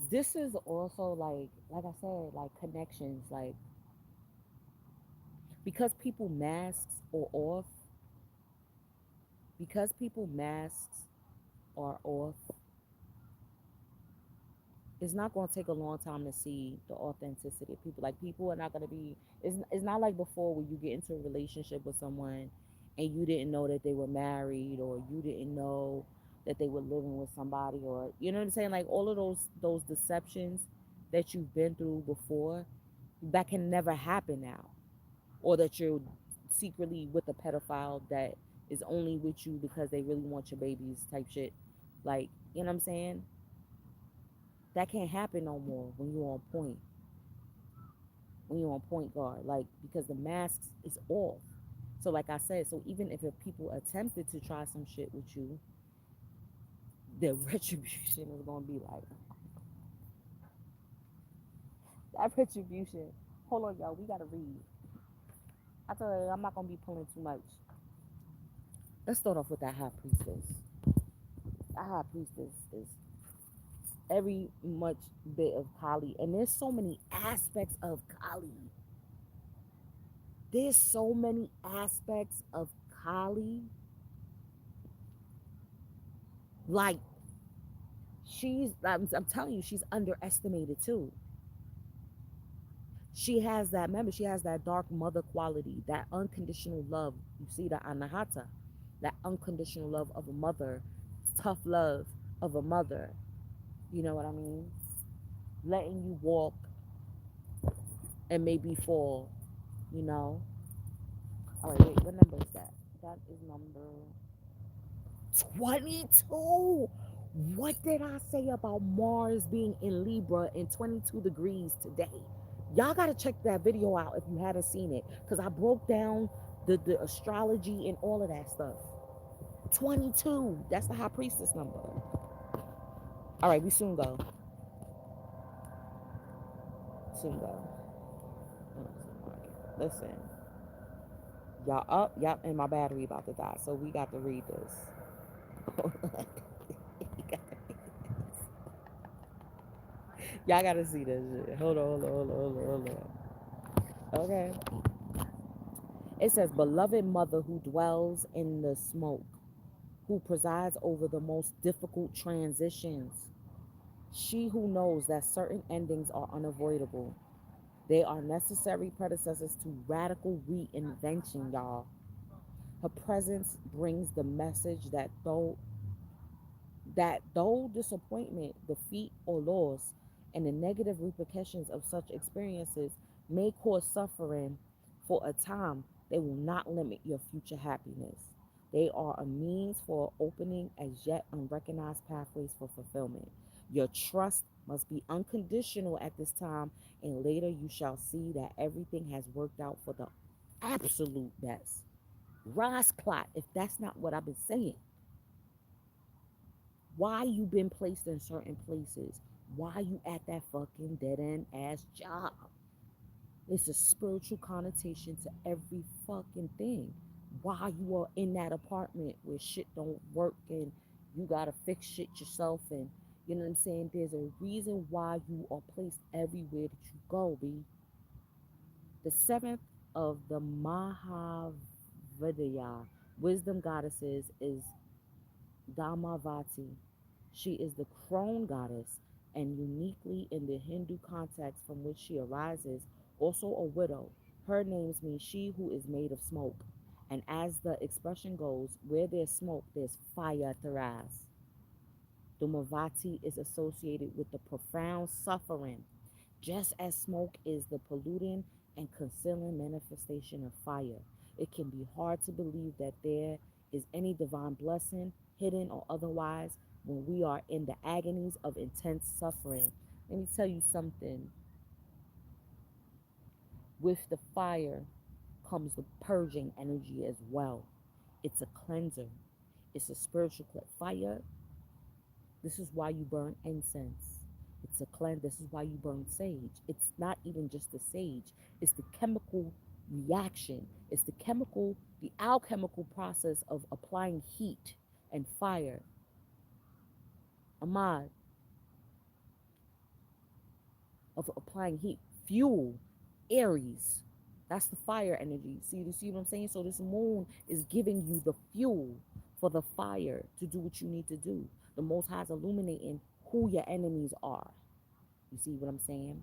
This is also like I said, like connections, like because people masks are off, because people masks are off, it's not going to take a long time to see the authenticity of people. Like people are not going to be. It's not like before where you get into a relationship with someone, and you didn't know that they were married, or you didn't know that they were living with somebody, or you know what I'm saying. Like all of those deceptions that you've been through before, that can never happen now, or that you're secretly with a pedophile that is only with you because they really want your babies type shit. Like you know what I'm saying. That can't happen no more when you're on point. When you're on point guard, like because the masks is off. So like I said, so even if people attempted to try some shit with you, the retribution is gonna be like that retribution. Hold on, y'all. We gotta read. I tell you, I'm not gonna be pulling too much. Let's start off with that high priestess. That high priestess is every much bit of Kali, and there's so many aspects of Kali. There's so many aspects of Kali. Like I'm telling you, she's underestimated too. She has that, remember, she has that dark mother quality, that unconditional love. You see the anahata, that unconditional love of a mother, tough love of a mother. You know what I mean? Letting you walk and maybe fall, you know? All right, wait, what number is that? That is number 22. What did I say about Mars being in Libra in 22 degrees today? Y'all got to check that video out if you haven't seen it, because I broke down the astrology and all of that stuff. 22. That's the high priestess number. All right, we soon go. Soon go. Listen, y'all up? Yep, and my battery about to die, so we got to read this. Y'all gotta see this shit. Hold on, hold on, hold on, hold on, hold on. Okay. It says, beloved mother who dwells in the smoke, who presides over the most difficult transitions. She who knows that certain endings are unavoidable. They are necessary predecessors to radical reinvention, y'all. Her presence brings the message that though disappointment, defeat, or loss, and the negative repercussions of such experiences may cause suffering for a time, they will not limit your future happiness. They are a means for opening as yet unrecognized pathways for fulfillment. Your trust must be unconditional at this time, and later you shall see that everything has worked out for the absolute best. Rise clot, if that's not what I've been saying. Why you been placed in certain places, why you at that fucking dead end ass job. It's a spiritual connotation to every fucking thing. Why you are in that apartment where shit don't work and you gotta fix shit yourself, and you know what I'm saying? There's a reason why you are placed everywhere that you go, B. The seventh of the Mahavadaya wisdom goddesses is Dhamavati. She is the crone goddess, and uniquely in the Hindu context from which she arises, also a widow. Her name means she who is made of smoke. And as the expression goes, where there's smoke, there's fire to rise. Dhumavati is associated with the profound suffering, just as smoke is the polluting and concealing manifestation of fire. It can be hard to believe that there is any divine blessing, hidden or otherwise, when we are in the agonies of intense suffering. Let me tell you something. With the fire comes the purging energy as well. It's a cleanser. It's a spiritual fire. This is why you burn incense. It's a cleanse. This is why you burn sage. It's not even just the sage. It's the chemical reaction. It's the alchemical process of applying heat and fire. Ahmad, of applying heat. Fuel, Aries. That's the fire energy. See, you see what I'm saying? So this moon is giving you the fuel for the fire to do what you need to do. The Most High is illuminating who your enemies are. You see what I'm saying?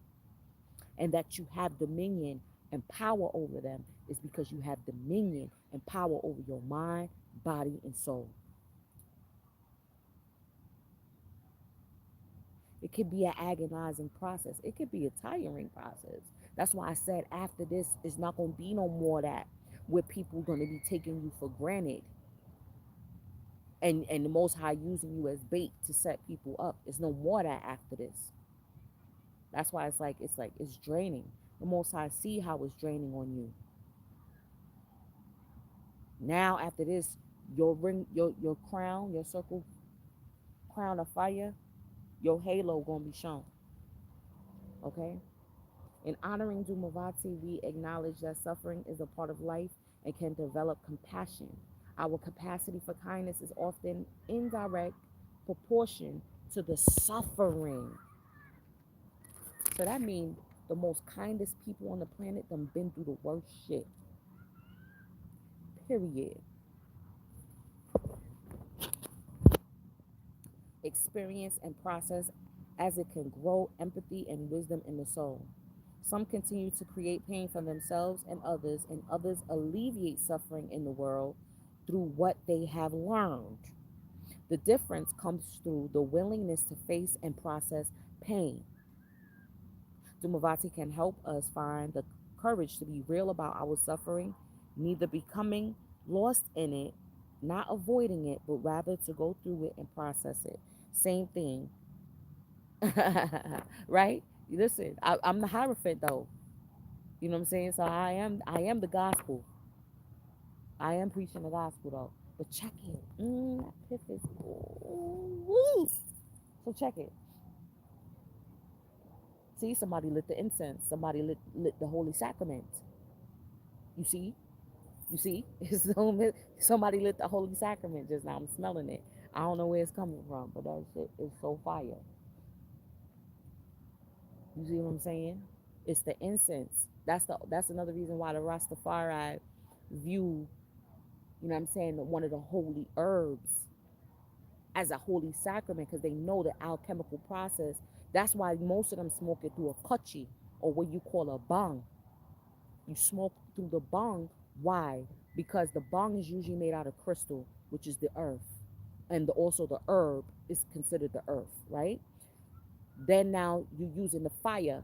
And that you have dominion and power over them is because you have dominion and power over your mind, body, and soul. It could be an agonizing process. It could be a tiring process. That's why I said after this, it's not going to be no more of that where people are going to be taking you for granted and the Most High using you as bait to set people up. There's no more of that after this. That's why it's draining. The Most High see how it's draining on you. Now after this, your ring, your crown, your circle crown of fire, your halo gonna be shown. Okay? In honoring Dumavati, we acknowledge that suffering is a part of life and can develop compassion. Our capacity for kindness is often in direct proportion to the suffering. So that means the most kindest people on the planet done been through the worst shit. Period. Experience and process as it can grow empathy and wisdom in the soul. Some continue to create pain for themselves and others alleviate suffering in the world through what they have learned. The difference comes through the willingness to face and process pain. Dumavati can help us find the courage to be real about our suffering, neither becoming lost in it, not avoiding it, but rather to go through it and process it. Same thing. Right? Listen, I'm the Hierophant though. You know what I'm saying? So I am the gospel. I am preaching the gospel though. But check it. That piff is ooh, woo. So check it. See, somebody lit the incense. Somebody lit the holy sacrament. You see? You see? Somebody lit the holy sacrament just now. I'm smelling it. I don't know where it's coming from, but that shit is so fire. You see what I'm saying? It's the incense. That's another reason why the Rastafari view, you know what I'm saying, one of the holy herbs as a holy sacrament, because they know the alchemical process. That's why most of them smoke it through a kutchi, or what you call a bong. You smoke through the bong. Why? Because the bong is usually made out of crystal, which is the earth. And also the herb is considered the earth, right? Then now you're using the fire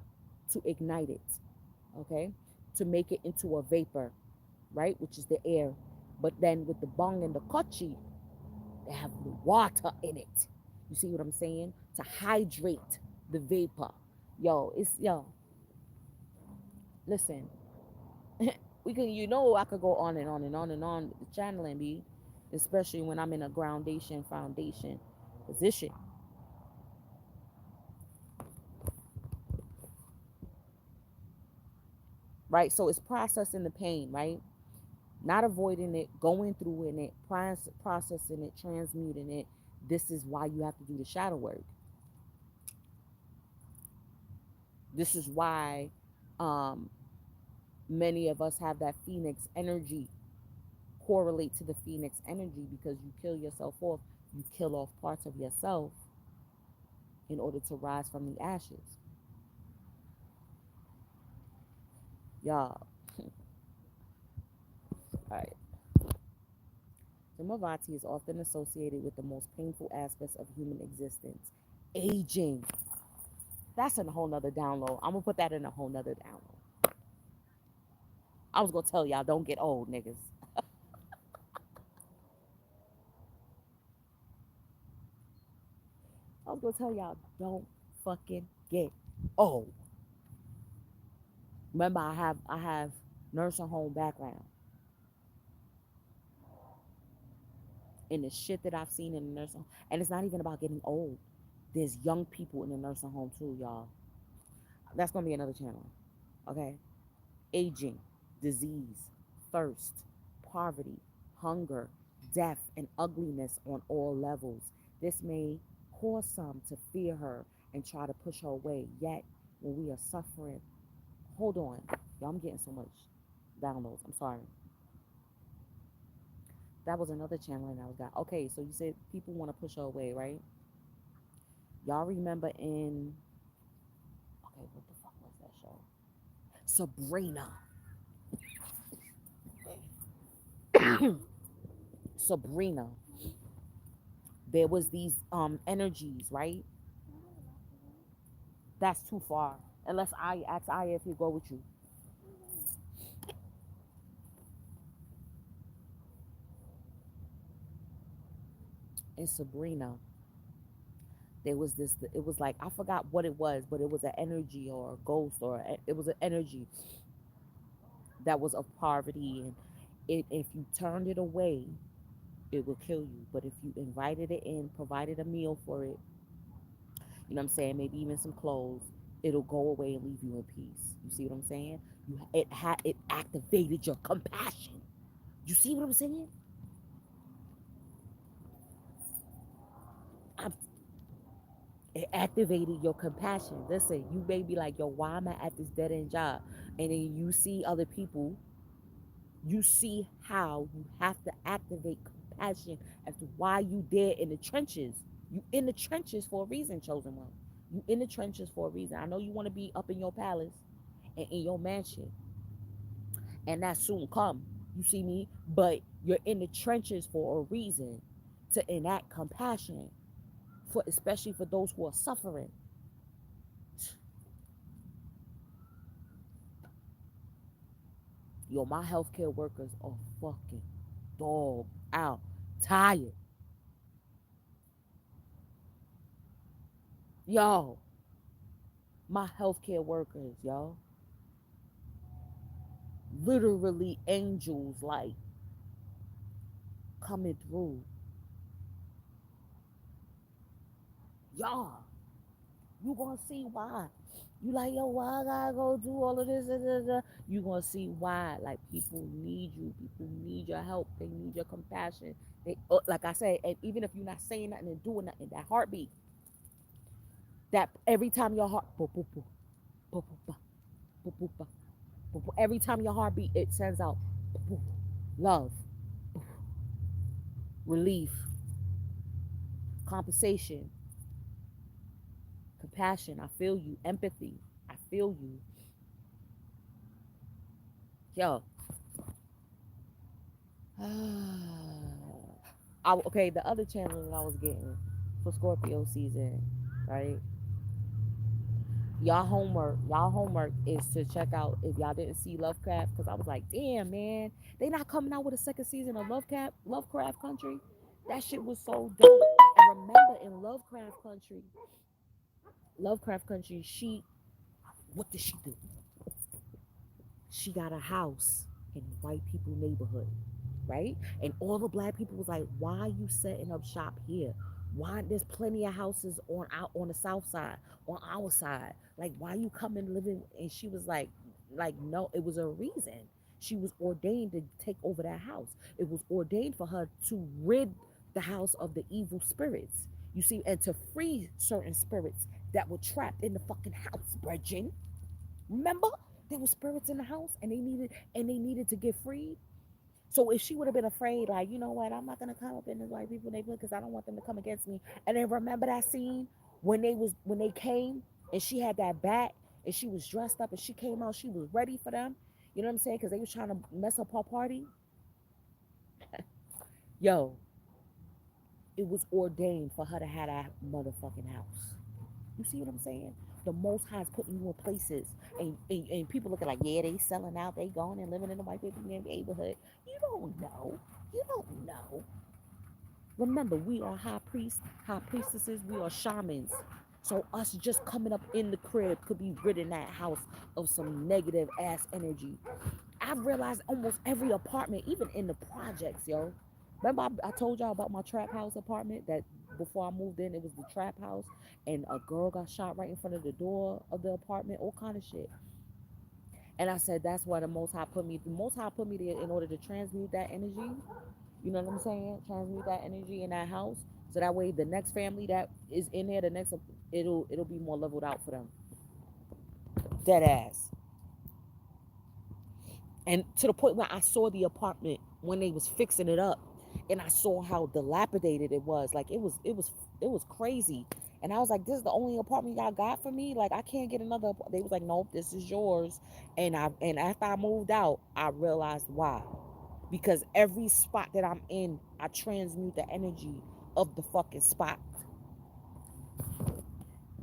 to ignite it, okay? To make it into a vapor, right? Which is the air. But then with the bong and the kochi, they have water in it. You see what I'm saying? To hydrate the vapor. Yo, listen, we can, I could go on and on and on and on channeling me, especially when I'm in a foundation position, right? So it's processing the pain, right? Not avoiding it, going through in it, processing it, transmuting it. This is why you have to do the shadow work. This is why um, many of us have that phoenix energy, correlate to the phoenix energy, because you kill yourself off, you kill off parts of yourself in order to rise from the ashes. Y'all, all right. Jimavati is often associated with the most painful aspects of human existence, aging. That's in a whole nother download. I'm gonna put that in a whole nother download. I was gonna tell y'all, don't get old, niggas. I was gonna tell y'all, don't fucking get old. Remember, I have nursing home background, and the shit that I've seen in the nursing home, and it's not even about getting old. There's young people in the nursing home too, y'all. That's gonna be another channel, okay? Aging, disease, thirst, poverty, hunger, death, and ugliness on all levels. This may cause some to fear her and try to push her away. Yet, when we are suffering, hold on, y'all, I'm getting so much downloads. I'm sorry. That was another channel and I was got. Okay, so you said people want to push her away, right? Y'all remember in, okay, what the fuck was that show? Sabrina. Sabrina. There was these energies, right? That's too far. Unless I ask Aya if he go with you. In Sabrina, there was this. It was like, I forgot what it was, but it was an energy or a ghost, or it was an energy that was of poverty, and if you turned it away, it will kill you. But if you invited it in, provided a meal for it, you know what I'm saying, maybe even some clothes, it'll go away and leave you in peace. You see what I'm saying? It activated your compassion. You see what I'm saying? I, it activated your compassion. Listen, you may be like, yo, why am I at this dead end job? And then you see other people, you see how you have to activate compassion as to why you there in the trenches. You in the trenches for a reason, chosen one. You in the trenches for a reason. I know you want to be up in your palace and in your mansion, and that soon come. You see me? But you're in the trenches for a reason, to enact compassion for, especially for those who are suffering. Yo, my healthcare workers are fucking dog out, tired. Yo, my healthcare workers, yo, literally angels, like coming through. Y'all, you gonna see why. You like, yo, why I gotta go do all of this? You gonna see why. Like, people need you. People need your help. They need your compassion. They, like I said, and even if you're not saying nothing and doing nothing, that heartbeat, that every time your heart, boop, boop, boop, boop, boop, boop, boop, boop, boop, boop, every time your heartbeat, it sends out boop, boop, love, relief, compensation, compassion. I feel you. Empathy. I feel you. Yo. Okay, the other channel that I was getting for Scorpio season, right? Y'all homework is to check out if y'all didn't see Lovecraft, because I was like, damn man, they not coming out with a second season of Lovecraft Country. That shit was so dope. And remember, in Lovecraft Country, she, what did she do? She got a house in a white people neighborhood, right? And all the black people was like, "Why you setting up shop here? Why there's plenty of houses on the south side, on our side? Like, why you coming living?" And she was like, no, it was a reason. She was ordained to take over that house. It was ordained for her to rid the house of the evil spirits. You see, and to free certain spirits that were trapped in the fucking house, Bridget. Remember? There were spirits in the house and they needed to get freed. So if she would have been afraid, like, you know what, I'm not gonna come up in this white people neighborhood because I don't want them to come against me. And then remember that scene when they came and she had that bat and she was dressed up and she came out, she was ready for them. You know what I'm saying? Because they was trying to mess up her party. Yo, it was ordained for her to have that motherfucking house. You see what I'm saying? The Most High is putting you in places, and people looking like, yeah, they selling out, they going and living in the white people neighborhood. You don't know. You don't know. Remember, we are high priestesses, we are shamans. So us just coming up in the crib could be ridding that house of some negative ass energy. I've realized almost every apartment, even in the projects, yo. Remember, I told y'all about my trap house apartment that before I moved in, it was the trap house, and a girl got shot right in front of the door of the apartment, all kind of shit. And I said, that's why the Most High put me there in order to transmute that energy. You know what I'm saying? Transmute that energy in that house, so that way the next family that is in there, it'll be more leveled out for them. Dead ass. And to the point where I saw the apartment when they was fixing it up, and I saw how dilapidated it was. Like, it was crazy. And I was like, this is the only apartment y'all got for me? Like, I can't get another. They was like, nope, this is yours. And after I moved out, I realized why. Because every spot that I'm in, I transmute the energy of the fucking spot.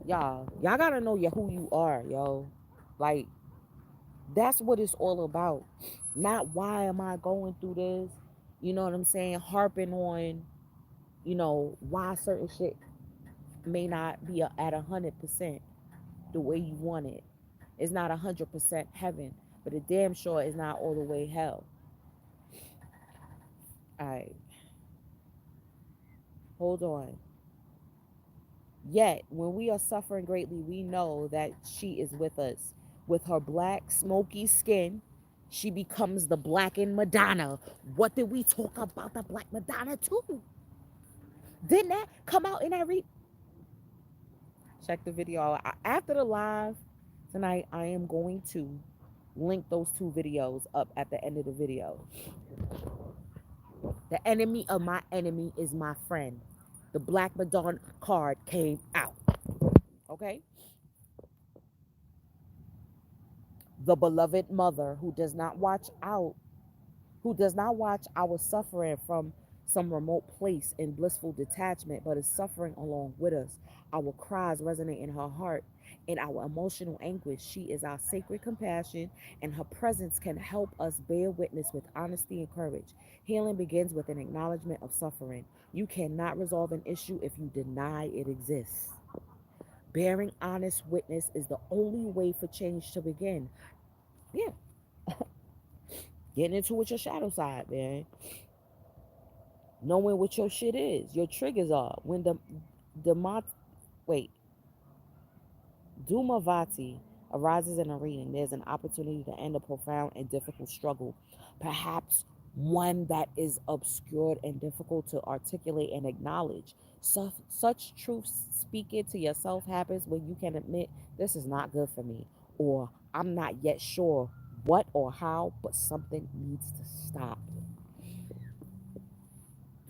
Y'all gotta know who you are, yo. Like, that's what it's all about. Not why am I going through this? You know what I'm saying? Harping on, why certain shit may not be at 100% the way you want it. It's not 100% heaven, but it damn sure is not all the way hell. All right, hold on. Yet, when we are suffering greatly, we know that she is with us. With her black, smoky skin, she becomes the blackened Madonna. What did we talk about the Black Madonna too? Didn't that come out in that Check the video. After the live tonight, I am going to link those two videos up at the end of the video. The enemy of my enemy is my friend. The Black Madonna card came out. Okay? The beloved mother who does not watch our suffering from some remote place in blissful detachment, but is suffering along with us. Our cries resonate in her heart, in our emotional anguish. She is our sacred compassion, and her presence can help us bear witness with honesty and courage. Healing begins with an acknowledgement of suffering. You cannot resolve an issue if you deny it exists. Bearing honest witness is the only way for change to begin. Yeah, getting into with your shadow side, man. Knowing what your shit is, your triggers are. When the Wait, Dumavati arises in a reading. There's an opportunity to end a profound and difficult struggle, perhaps one that is obscured and difficult to articulate and acknowledge. Such truth speaking to yourself happens when you can admit this is not good for me, or I'm not yet sure what or how, but something needs to stop.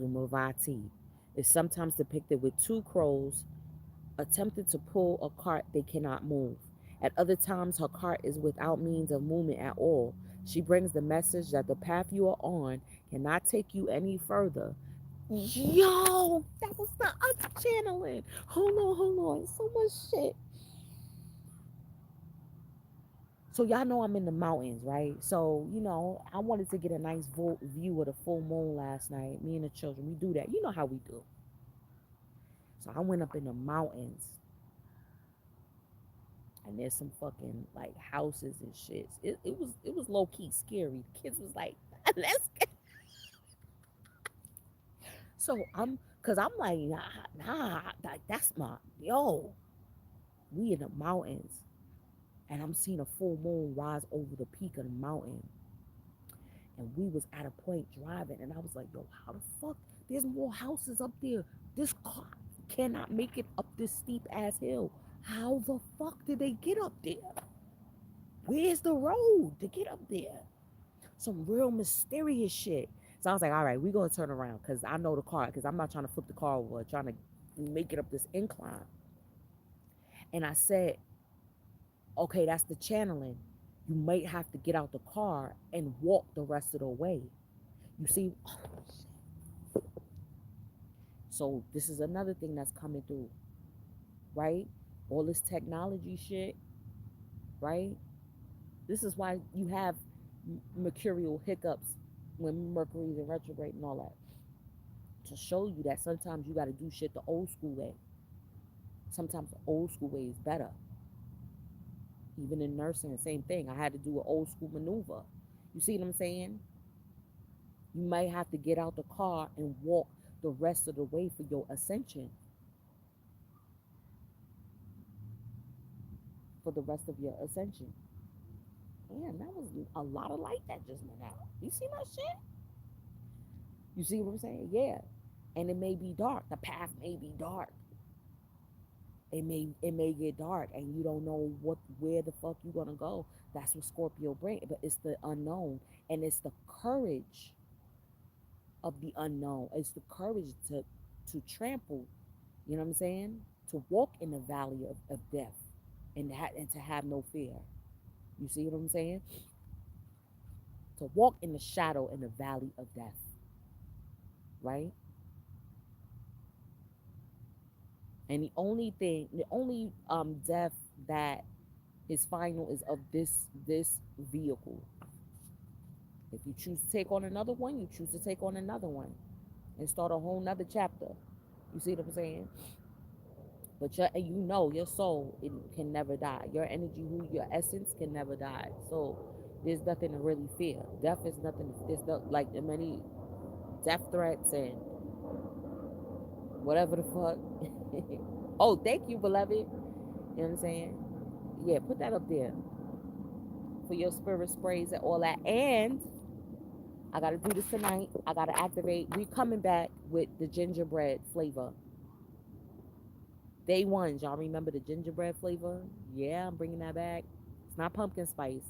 Dumavati is sometimes depicted with two crows attempted to pull a cart they cannot move. At other times, her cart is without means of movement at all. She brings the message that the path you are on cannot take you any further. Yo, that was the other channeling. Hold on. So much shit. So y'all know I'm in the mountains, right? So, I wanted to get a nice view of the full moon last night. Me and the children, we do that. You know how we do. So I went up in the mountains and there's some fucking like houses and shit. It was low key scary. The kids was like, let's get. So I'm like, nah, like that's my yo. We in the mountains, and I'm seeing a full moon rise over the peak of the mountain, and we was at a point driving, and I was like, yo, how the fuck? There's more houses up there. This car cannot make it up this steep ass hill. How the fuck did they get up there? Where's the road to get up there? Some real mysterious shit. So I was like, all right, we're going to turn around because I know the car, because I'm not trying to flip the car over, trying to make it up this incline. And I said, okay, that's the channeling. You might have to get out the car and walk the rest of the way. You see? So this is another thing that's coming through, right? All this technology shit, right? This is why you have mercurial hiccups when Mercury's in retrograde and all that, to show you that sometimes you got to do shit the old school way. Sometimes the old school way is better. Even in nursing, the same thing. I had to do an old school maneuver. You see what I'm saying? You might have to get out the car and walk the rest of the way for your ascension, for the rest of your ascension. Man, that was a lot of light that just went out. You see my shit? You see what I'm saying? Yeah. And it may be dark. The path may be dark. It may get dark and you don't know where the fuck you gonna go. That's what Scorpio bring. But it's the unknown, and it's the courage of the unknown. It's the courage to trample. You know what I'm saying? To walk in the valley of death, and to have no fear. You see what I'm saying? To walk in the shadow in the valley of death, right? And the only death that is final is of this vehicle. If you choose to take on another one, you choose to take on another one and start a whole nother chapter. You see what I'm saying? But your soul, it can never die. Your energy, your essence can never die. So there's nothing to really fear. Death is nothing. There's no like the many death threats and whatever the fuck. Oh, thank you, beloved. You know what I'm saying? Yeah, put that up there for your spirit sprays and all that. And I gotta do this tonight. I gotta activate. We coming back with the gingerbread flavor. Day one, y'all remember the gingerbread flavor? Yeah, I'm bringing that back. It's not pumpkin spice.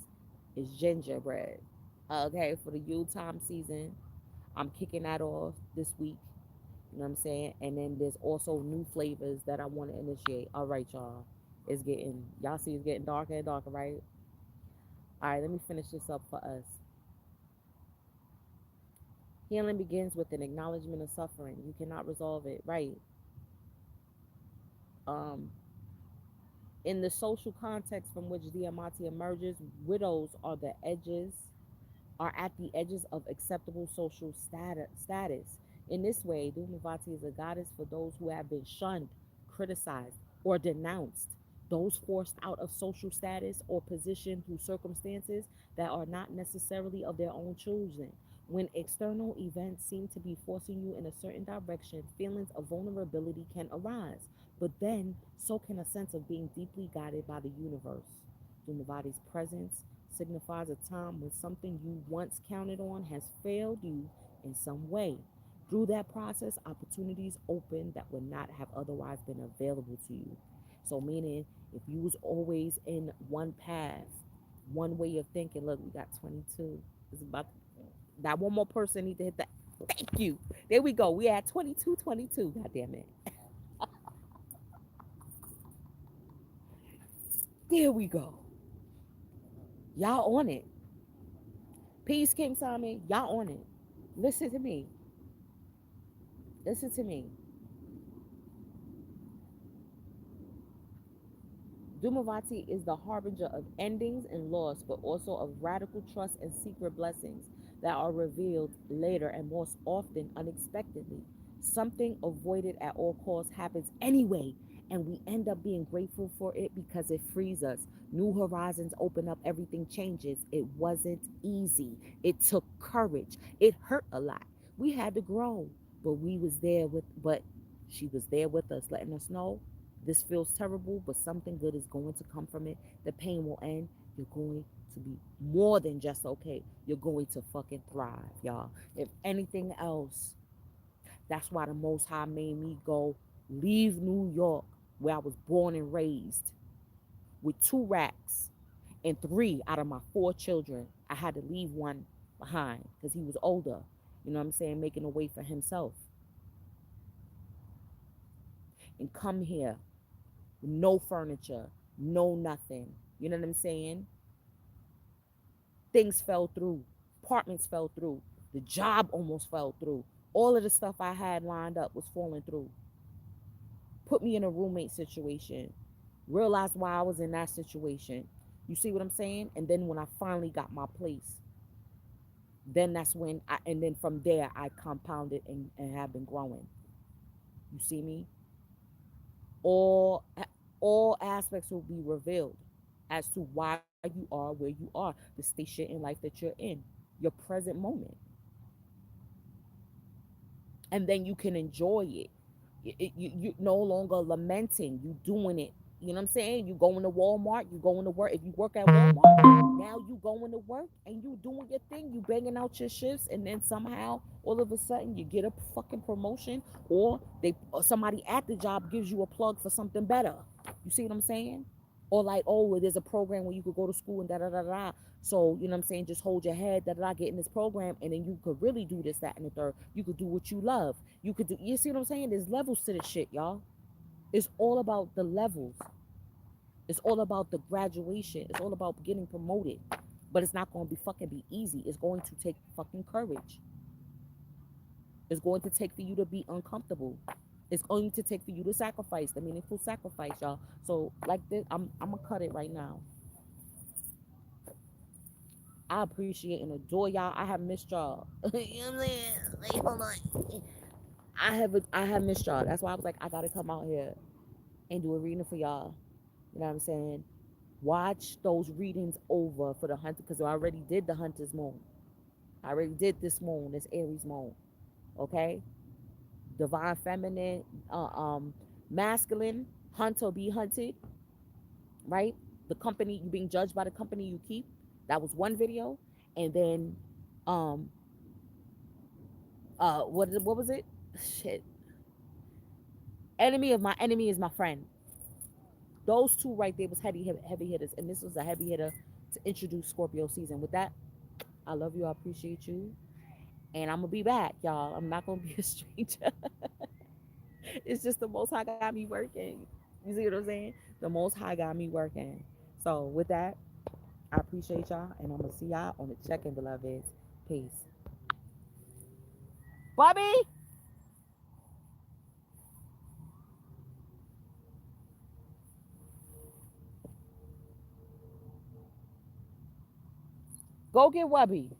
It's gingerbread. Okay, for the Yule time season, I'm kicking that off this week. You know what I'm saying? And then there's also new flavors that I want to initiate. All right, y'all. Y'all see it's getting darker and darker, right? All right, let me finish this up for us. Healing begins with an acknowledgement of suffering. You cannot resolve it, right? Um, in the social context from which Diamante emerges, widows are at the edges of acceptable social status. In this way, Dumavati is a goddess for those who have been shunned, criticized, or denounced, those forced out of social status or position through circumstances that are not necessarily of their own choosing. When external events seem to be forcing you in a certain direction, feelings of vulnerability can arise. But then, so can a sense of being deeply guided by the universe. Dunavadi's presence signifies a time when something you once counted on has failed you in some way. Through that process, opportunities open that would not have otherwise been available to you. So, meaning if you was always in one path, one way of thinking, look, we got 22. It's about that one more person need to hit that. Thank you. There we go. We at 22, 22. God damn it. There we go. Y'all on it. Peace, King Simon. Y'all on it. Listen to me. Listen to me. Dumavati is the harbinger of endings and loss, but also of radical trust and secret blessings that are revealed later and most often unexpectedly. Something avoided at all costs happens anyway, and we end up being grateful for it because it frees us. New horizons open up, everything changes. It wasn't easy. It took courage. It hurt a lot. We had to grow, but she was there with us, letting us know this feels terrible, but something good is going to come from it. The pain will end. You're going to be more than just okay. You're going to fucking thrive, y'all. If anything else, that's why the Most High made me go leave New York, where I was born and raised, with two racks and three out of my four children. I had to leave one behind because he was older, you know what I'm saying, making a way for himself, and come here no furniture, no nothing. You know what I'm saying? Things fell through, apartments fell through, the job almost fell through. All of the stuff I had lined up was falling through. Put me in a roommate situation. Realized why I was in that situation. You see what I'm saying? And then when I finally got my place, then that's when and then from there I compounded and have been growing. You see me? all all aspects will be revealed as to why you are where you are, the station in life that you're in, your present moment, and then you can enjoy it. You no longer lamenting, you doing it. You know what I'm saying? You going to Walmart, you going to work. If you work at Walmart, now you going to work and you doing your thing, you banging out your shifts, and then somehow all of a sudden you get a fucking promotion, or somebody at the job gives you a plug for something better. You see what I'm saying? Or like, oh, well, there's a program where you could go to school and da da da da. So, you know what I'm saying? Just hold your head, da da da, get in this program, and then you could really do this, that, and the third. You could do what you love. You could do, you see what I'm saying? There's levels to this shit, y'all. It's all about the levels. It's all about the graduation. It's all about getting promoted. But it's not going to be easy. It's going to take fucking courage. It's going to take for you to be uncomfortable. It's going to take for you to sacrifice, the meaningful sacrifice, y'all. So like this, I'm gonna cut it right now. I appreciate and adore y'all. I have missed y'all. You know what I'm saying? Like, hold on. I have missed y'all. That's why I was like, I gotta come out here and do a reading for y'all. You know what I'm saying? Watch those readings over for the hunter, because I already did the hunter's moon. I already did this moon, this Aries moon. Okay? Divine feminine, masculine, hunt or be hunted, right? The company, you being judged by the company you keep. That was one video. And then um what was it? Shit. Enemy of my enemy is my friend. Those two right there was heavy hitters, and this was a heavy hitter to introduce Scorpio season. With that, I love you. I appreciate you, and I'm gonna be back, y'all. I'm not gonna be a stranger. It's just the Most High got me working. You see what I'm saying? The Most High got me working. So with that, I appreciate y'all, and I'm gonna see y'all on the check-in, beloveds. Peace, Bobby. Go get Wubby.